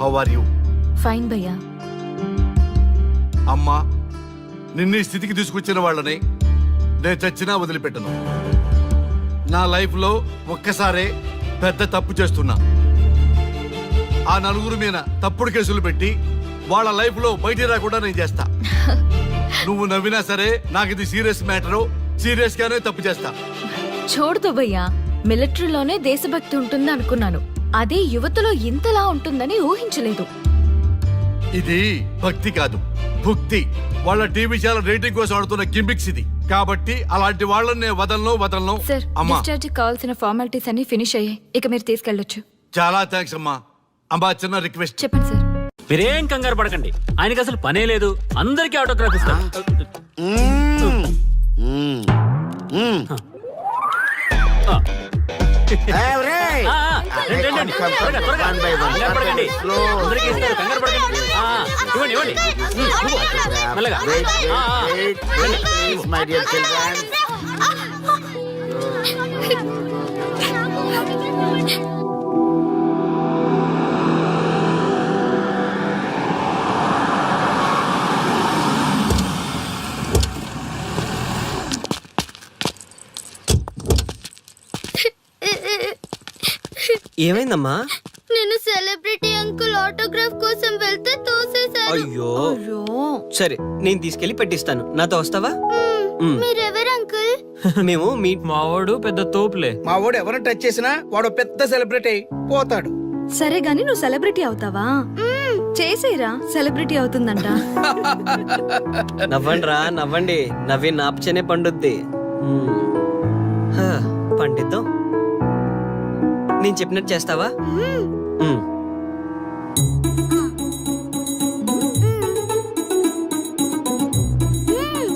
How are you?
Fine భయ్యా.
అమ్మా, నిన్ను ఈ స్థితికి తీసుకొచ్చిన వాళ్ళని నేను చచ్చినా వదిలిపెట్టను. నా లైఫ్లో ఒక్కసారే పెద్ద తప్పు చేస్తున్నా. ఆ నలుగురు మీద తప్పుడు కేసులు పెట్టి వాళ్ళ లైఫ్లో బయట రాకుండా నేను చేస్తా. నువ్వు నవ్వినా సరే నాకు ఇది సీరియస్ మ్యాటరు. సీరియస్ గానే తప్పు చేస్తా.
చూడదు భయ్యా, మిలిటరీలోనే దేశభక్తి ఉంటుంది అనుకున్నాను. అదే యువతలో ఇంతలా ఉంటుందని ఊహించలేదు.
ఇది భక్తి కాదు, భుక్తి. వాళ్ళ టీవీ ఛానల్ రేటింగ్ కోసం ఆడుతున్న గిమిక్స్ ఇది. కాబట్టి అలాంటి వాళ్ళని నేను వదలను.
సార్,
అమ్మా,
డిశ్చార్జ్ కావాల్సిన ఫార్మాలిటీస్ అన్ని ఫినిష్ అయ్యాయి. ఇక మీరు తీసుకెళ్ళొచ్చు.
చాలా థ్యాంక్స్ అమ్మా. అమ్మా, చిన్న రిక్వెస్ట్.
చెప్పండి సార్.
మీరేం కంగారు పడకండి, ఆయనకి అసలు పనే లేదు. అందరికీ ఆటోగ్రాఫ్ ఇస్తారు.
ఏమైందమ్మా?
నేను సెలబ్రిటీ అంకుల్ ఆటోగ్రాఫ్ కోసం వెళ్తే తోసేశారు.
అయ్యో, సరే నేను తీసుకెళ్లి పెట్టిస్తాను. నాతో వస్తావా?
మీరెవరు అంకుల్?
మేము మీ
మావాడు పెద్ద తోపులే.
మా వాడు ఎవరిని టచ్ చేసినా వాడు పెద్ద సెలబ్రిటీ అయి పోతాడు.
సరే గాని నువ్వు సెలబ్రిటీ అవుతావా? చేసేరా, సెలబ్రిటీ అవుతుందంట.
నవ్వండి రా, నవ్వండి. నవ్వి నాపచనే పండుద్ది. పండిద్దాం. నేను చెప్పినట్టు చేస్తావా?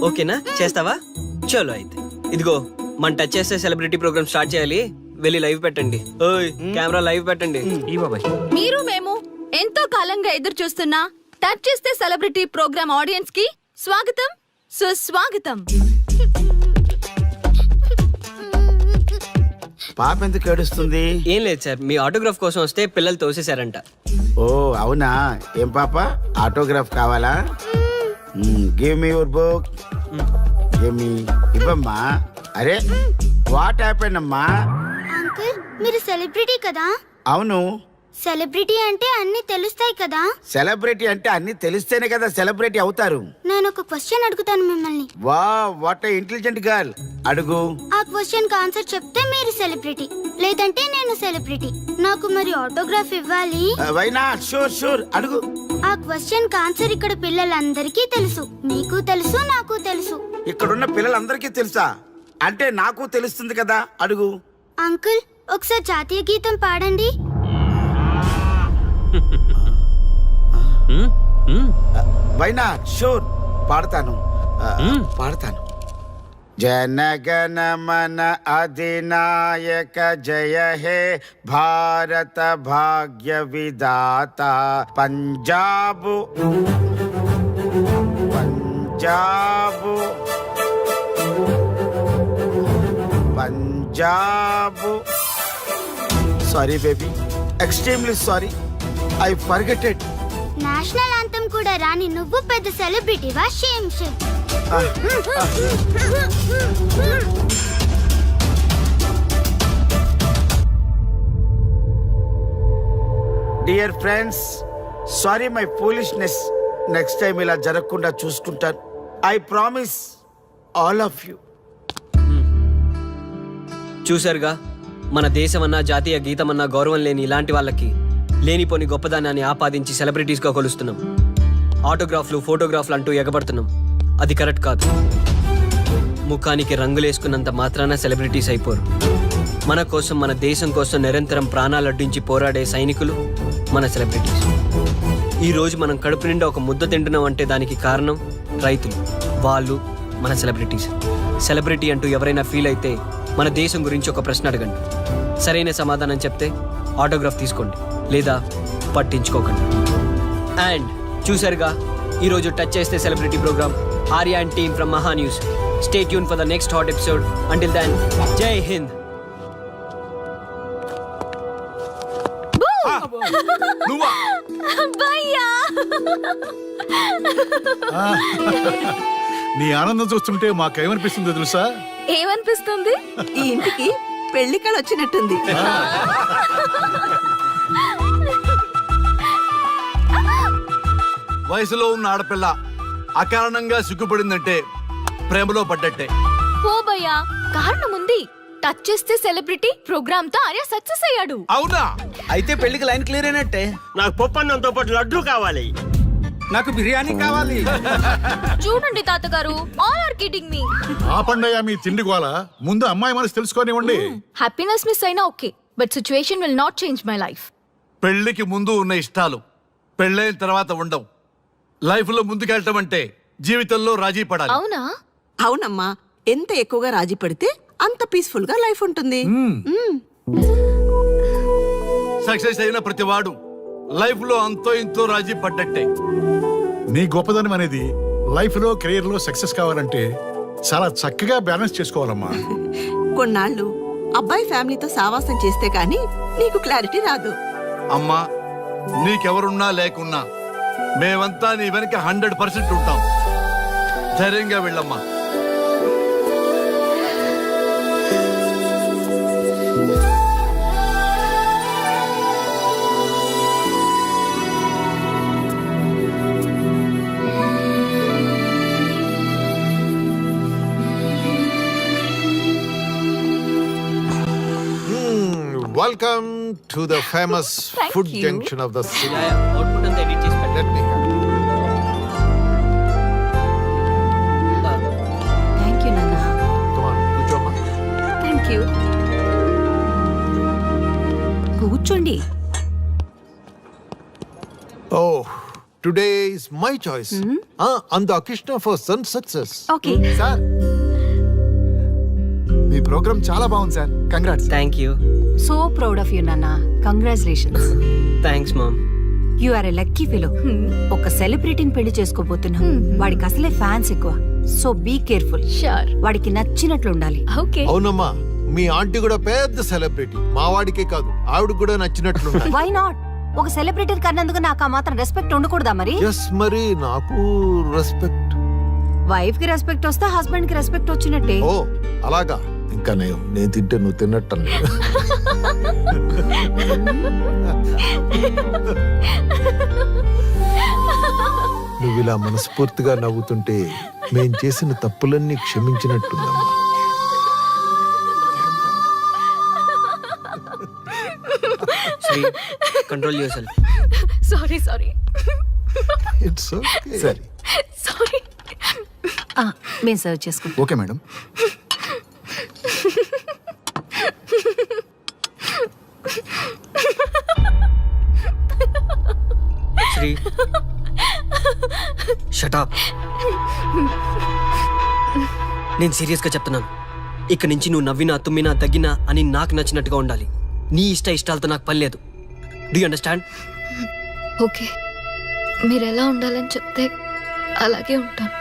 ఓకేనా? చేస్తావా? చలో అయితే. ఇదిగో, మన టచ్ చేస్తే సెలబ్రిటీ ప్రోగ్రామ్ స్టార్ట్ చేయాలి. వెళ్ళి లైవ్ పెట్టండి. ఓయ్, కెమెరా లైవ్ పెట్టండి.
ఈ బాబాయ్,
మీరు మేము ఎంతో కాలంగా ఎదురు చూస్తున్న టచ్ చేస్తే సెలబ్రిటీ ప్రోగ్రామ్ ఆడియన్స్ కి స్వాగతం, సుస్వాగతం.
పాప ఎందుకు ఏడుస్తుంది?
ఏం లేదు సార్, మీ ఆటోగ్రాఫ్ కోసం వస్తే పిల్లలు తోసేశారంట.
ఓ అవునా? ఏం పాప, ఆటోగ్రాఫ్ కావాలా? Give me your book. Give me. ఇవ్వమ్మా. అరే, వాట్ హ్యాపెన్ అమ్మా?
అంకుల్, మీరు సెలబ్రిటీ కదా?
అవును.
సెలబ్రిటీ అంటే అన్ని తెలుస్తాయి కదా?
సెలబ్రిటీ అంటే అన్ని తెలిస్తేనే కదా సెలబ్రిటీ అవుతారు.
నేను ఒక క్వశ్చన్ అడుగుతాను మిమ్మల్ని.
వా, వాట్ ఏ ఇంటెలిజెంట్ గర్ల్. అడుగు.
ఆ క్వశ్చన్ కి ఆన్సర్ చెప్తే మీరు సెలబ్రిటీ, లేదంటే నేను సెలబ్రిటీ. నాకు మరి ఆటోగ్రాఫ్ ఇవ్వాలి.
వైనా? షూర్ షూర్, అడుగు.
ఆ క్వశ్చన్ కి ఆన్సర్ ఇక్కడ పిల్లలందరికీ తెలుసు. మీకు తెలుసు, నాకు తెలుసు.
ఇక్కడున్న పిల్లలందరికీ తెలుసా? అంటే నాకు తెలుస్తుంది కదా. అడుగు.
అంకుల్, ఒకసారి జాతీయ గీతం పాడండి.
వైనా? షూర్, పాడతాను. పాడతాను. జనగణ మన అధినాయక జయ హే భారత భాగ్య విధాత. Punjab Punjab Punjab. Sorry baby, extremely sorry. I forgetted.
National anthem కూడా రాని నువ్వు పెద్ద సెలబ్రిటీవా? Shame shame.
Dear friends, sorry my foolishness. Next time ఇలా జరగకుండా చూసుకుంటాను. I promise all of you.
చూశారుగా, మన దేశమన్నా జాతీయ గీతమన్నా గౌరవం లేని ఇలాంటి వాళ్ళకి లేనిపోని గొప్పదానాన్ని ఆపాదించి సెలబ్రిటీస్గా కొలుస్తున్నాం. ఆటోగ్రాఫ్లు, ఫోటోగ్రాఫ్లు అంటూ ఎగబడుతున్నాం. అది కరెక్ట్ కాదు. ముఖానికి రంగులేసుకున్నంత మాత్రాన సెలబ్రిటీస్ అయిపోరు. మన కోసం, మన దేశం కోసం నిరంతరం ప్రాణాలు అడ్డించి పోరాడే సైనికులు మన సెలబ్రిటీస్. ఈ రోజు మనం కడుపు నిండా ఒక ముద్ద తింటున్నాం అంటే దానికి కారణం రైతులు. వాళ్ళు మన సెలబ్రిటీస్. సెలబ్రిటీ అంటూ ఎవరైనా ఫీల్ అయితే మన దేశం గురించి ఒక ప్రశ్న అడగండి. సరైన సమాధానం చెప్తే ఆటోగ్రాఫ్ తీసుకోండి, లేదా పట్టించుకోకండి. అండ్ చూసారుగా ఈరోజు టచ్ చేస్తే celebrity program Arya and team from Maha News. Stay tune for the next hot episode. Until then, Jai Hind.
నీ ఆనందం చూస్తుంటే మాకేమనిపిస్తుందో తెలుసా?
ఏమనిపిస్తుంది?
ఈ ఇంటికి పెళ్లి కళ వచ్చినట్టుంది.
వయసులో ఉన్న ఆడపిల్ల అకారణంగా సిగ్గుపడిందంటే ప్రేమలో పడ్డట్టే.
ఓ భయ్యా, కారణం ఉంది. టచ్ చేస్తే సెలబ్రిటీ ప్రోగ్రామ్ తో ఆర్య సక్సెస్ అయ్యాడు.
అవునా?
అయితే పెళ్లికి లైన్ క్లియర్ అయినట్టే.
నాకు పప్పన్నంతో పాటు లడ్డు కావాలి.
నాకు బిర్యానీ కావాలి.
చూడండి తాతగారు, ఆల్ ఆర్ కిడింగ్ మీ.
ఆపండయ్యా మీ తిండి గోల. ముందు అమ్మాయి మనసు తెలుసుకోనివ్వండి.
హ్యాపీనెస్ మిస్ అయినా okay, but situation will not change my life.
పెళ్లికి ముందు ఉన్న ఇష్టాలు పెళ్ళైన తర్వాత ఉండవు. లైఫ్ లో ముందుకెళ్ళటం అంటే జీవితంలో రాజీ పడాలి.
అవునా?
అవునమ్మా, ఎంత ఎక్కువగా రాజీ పడితే అంత పీస్ఫుల్ గా లైఫ్ ఉంటుంది.
సక్సెస్ అయిన ప్రతివాడు లైఫ్ లో అంతో ఇంతో రాజీ పడ్డట్టే.
నీ గొప్పదనం అనేది లైఫ్ లో కెరీర్ లో సక్సెస్ కావాలంటే చాలా చక్కగా బ్యాలెన్స్ చేసుకోవాలమ్మా.
కొన్నాళ్ళు అబ్బాయి ఫ్యామిలీతో సావాసం చేస్తే గానీ నీకు క్లారిటీ రాదు.
అమ్మా, నీకెవరున్నా లేకున్నా మేమంతా నీ వెనక 100% ఉంటాం. ధైర్యంగా వెళ్ళమ్మా.
Welcome to the famous
Thank
food
you.
junction of the city.
Output అంతా ఎడిట్ చేసి పెట్టండి.
Let me help.
Thank you నాన్న.
Come on, కూర్చోమ్మా.
Thank you. కూర్చోండి.
Oh, today is my choice. And the Akishna for son success.
Okay.
Sir, మీ program చాలా బాగుంది sir. Congrats.
Thank you.
So proud of you నాన్న. Congratulations.
Thanks mom.
You are a lucky fellow. ఒక సెలబ్రిటీని పెళ్లి చేసుకోబోతున్నాం. వాడికి అసలే ఫ్యాన్స్ ఎక్కువ. So be careful.
షూర్.
వాడికి నచ్చినట్లు ఉండాలి.
ఓకే.
అవునమ్మా, మీ ఆంటీ కూడా పెద్ద సెలబ్రిటీ. మా వాడికే కాదు, ఆవిడ కూడా నచ్చినట్లు.
Why not? ఒక సెలబ్రిటీ కన్నందుకు నాకు ఆ మాత్రం రెస్పెక్ట్ ఉండకూడదా మరి?
ఎస్, మరి నాకు రెస్పెక్ట్.
వైఫ్ కి రెస్పెక్ట్ వస్తే హస్బెండ్ కి రెస్పెక్ట్ వచ్చినట్టే.
ఓ అలాగా. ఇంకా నేను తింటే నువ్వు తిన్నట్టు. నువ్వు ఇలా మనస్ఫూర్తిగా నవ్వుతుంటే మేం చేసిన తప్పులన్నీ క్షమించినట్టుందమ్మా.
Sri, control yourself.
Sorry.
It's okay.
సరే.
సారీ.
మేము సర్వ్ చేసుకుంటాం.
Okay madam.
Sri, shut up. నేను సీరియస్ గా చెప్తున్నాను. ఇక నుంచి నువ్వు నవ్వినా తుమ్మినా తగ్గినా అని నాకు నచ్చినట్టుగా ఉండాలి. నీ ఇష్టాలతో నాకు పని లేదు. Do you understand?
ఓకే, మీరు ఎలా ఉండాలని చెప్తే అలాగే ఉంటాను.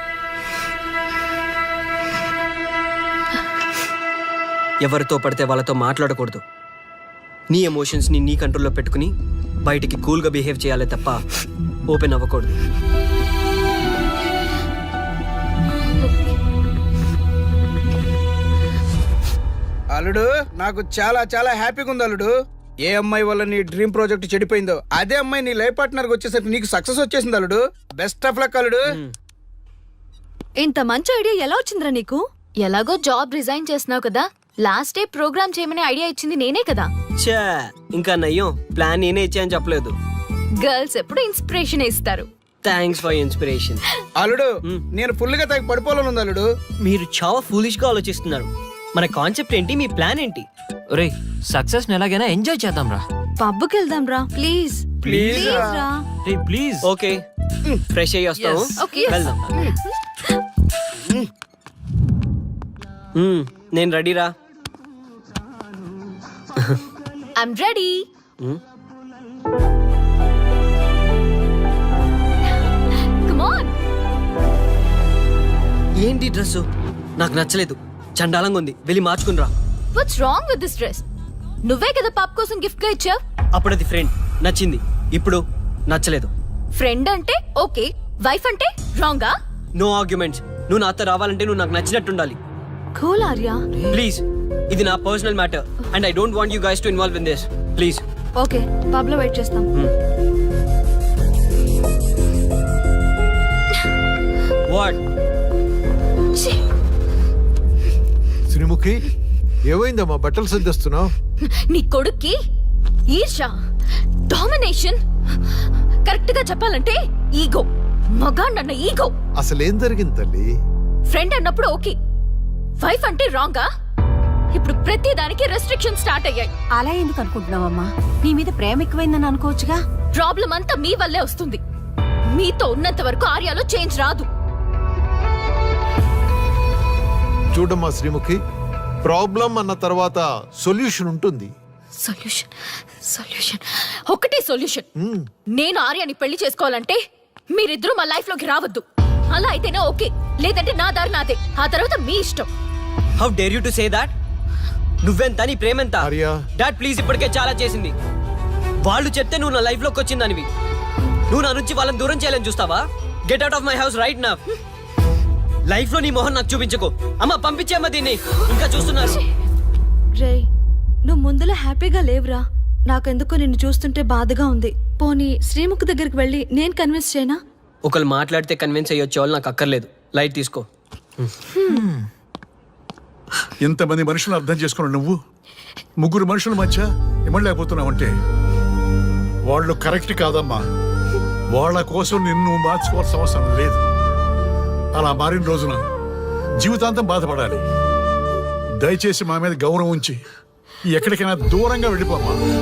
ఎవరితో పడితే వాళ్ళతో మాట్లాడకూడదు. నీ ఎమోషన్స్ని నీ కంట్రోల్లో పెట్టుకుని బయటికి కూల్గా బిహేవ్ చేయాలి తప్ప ఓపెన్ అవ్వకూడదు.
అల్లుడు, నాకు చాలా చాలా హ్యాపీగా ఉంది అల్లుడు. ఏ అమ్మాయి వల్ల నీ డ్రీమ్ ప్రాజెక్ట్ చెడిపోయిందో అదే అమ్మాయి నీ లైఫ్ పార్ట్నర్ వచ్చేసరికి నీకు సక్సెస్ వచ్చేసింది అల్లుడు. బెస్ట్ ఆఫ్ లక్ అల్లుడు.
ఇంత మంచి ఐడియా ఎలా వచ్చిందిరా నీకు? ఎలాగో జాబ్ రిజైన్ చేస్తున్నావు కదా, లాస్ట్ డే ప్రోగ్రామ్ చేయమని ఐడియా ఇచ్చింది నేనే కదా.
ఛా, ఇంకా నయ్యం, ప్లాన్ నేనే ఇచ్చాయని చెప్పలేదు.
గర్ల్స్ ఎప్పుడు ఇన్స్పిరేషన్ ఇస్తారు.
Thanks for inspiration.
అల్లుడు, నేను ఫుల్ గా తగ్గి పడిపోవాలని ఉంది అల్లుడు.
మీరు చాలా ఫూలిష్ గా ఆలోచిస్తున్నారు. మన కాన్సెప్ట్ ఏంటి? మీ ప్లాన్ ఏంటి?
ఒరే, సక్సెస్ ని ఎలాగైనా ఎంజాయ్ చేద్దాం రా.
పబ్కి వెళ్దాం రా ప్లీజ్.
ప్లీజ్
రా.
రే ప్లీజ్.
ఓకే, ఫ్రెష్ అయ్యి వస్తాము.
Okay.
వెళ్దాం. నేను రెడీరా.
I'm ready.
ఏంటి డ్రెస్ నాకు నచ్చలేదు, చండాలంగా ఉంది, వెళ్ళి మార్చుకుని రా.
What's wrong with this dress? నువ్వే కదా పాప కోసం గిఫ్ట్ గా ఇచ్చావు.
అప్పుడు అది ఫ్రెండ్, నచ్చింది. ఇప్పుడు నచ్చలేదు.
ఫ్రెండ్ అంటే ఓకే, వైఫ్ అంటే రాంగా?
No arguments. నువ్వు నాతో రావాలంటే నువ్వు నాకు నచ్చినట్టు ఉండాలి.
కూల్ ఆర్యా.
ప్లీజ్, ఇది నా personal matter and I don't want you guys to involve in this. Please.
Okay, pub లో వెయిట్ చేస్తాం.
వాట్?
శ్రీముఖి ఏమైందమ్మా బట్టలు సర్దిస్తున్నావు?
నీ కొడుక్కి ఈర్ష, డామినేషన్, కరెక్ట్ గా చెప్పాలంటే ఈగో. మగాండన్న ఈగో.
అసలేం జరిగింది తల్లి?
ఫ్రెండ్ అన్నప్పుడు ఓకే, వైఫ్ అంటే రాంగా? ఇప్పుడు ప్రతి దానికి రెస్ట్రిక్షన్ స్టార్ట్ అయ్యాయి.
అలా ఎందుకు అనుకుంటున్నావమ్మా? నీ మీద ప్రేమ ఎక్కువైందని అనుకోవచ్చుగా.
ప్రాబ్లం అంతా మీ వల్లే వస్తుంది. మీతో ఉన్నంత వరకు ఆర్యాలో చేంజ్ రాదు.
చూడమ్మా శ్రీముఖి, ప్రాబ్లం అన్న తర్వాత సొల్యూషన్ ఉంటుంది.
సొల్యూషన్, సొల్యూషన్, ఒకటే సొల్యూషన్. నేను ఆర్యాని పెళ్లి చేసుకోవాలంటే మీరిద్దరూ మా లైఫ్ లోకి రావద్దు. అలా అయితేనే ఓకే, లేదంటే నా దారి నాదే. ఆ తర్వాత మీ ఇష్టం.
How dare you to say that? నువ్వెంత, నీ ప్రేమెంత?
ఆర్యా,
డాడ్ ప్లీజ్, ఇప్పటికే చాలా చేసింది. వాళ్ళు చెప్తే నువ్వు నా లైఫ్ లోకి వచ్చిందనివి. నువ్వు నా నుంచి వాళ్ళని దూరం చేయాలని చూస్తావా? Get out of my house right now. Life లో నీ మొహం నాకు చూపించకు. అమ్మ పంపించేమ్మా దీన్ని, ఇంకా చూస్తున్నారు.
రే, నువ్వు ముందులో హ్యాపీగా లేవురా. నాకెందుకో నిన్ను చూస్తుంటే బాధగా ఉంది. పోనీ శ్రీముఖి దగ్గరికి వెళ్ళి నేను కన్విన్స్ చేయనా?
ఒకళ్ళు మాట్లాడితే కన్విన్స్ అయ్యొచ్చే వాళ్ళు నాకు అక్కర్లేదు. లైట్ తీసుకో.
ఇంతమంది మనుషులు అర్థం చేసుకున్న నువ్వు ముగ్గురు మనుషుల మధ్య ఇమ్మలేకపోతున్నావంటే వాళ్ళు కరెక్ట్ కాదమ్మా. వాళ్ళ కోసం నిన్ను మార్చుకోవాల్సిన అవసరం లేదు. అలా మారిన రోజున జీవితాంతం బాధపడాలి. దయచేసి మా మీద గౌరవం ఉంచి ఎక్కడికైనా దూరంగా వెళ్ళిపోమ్మా.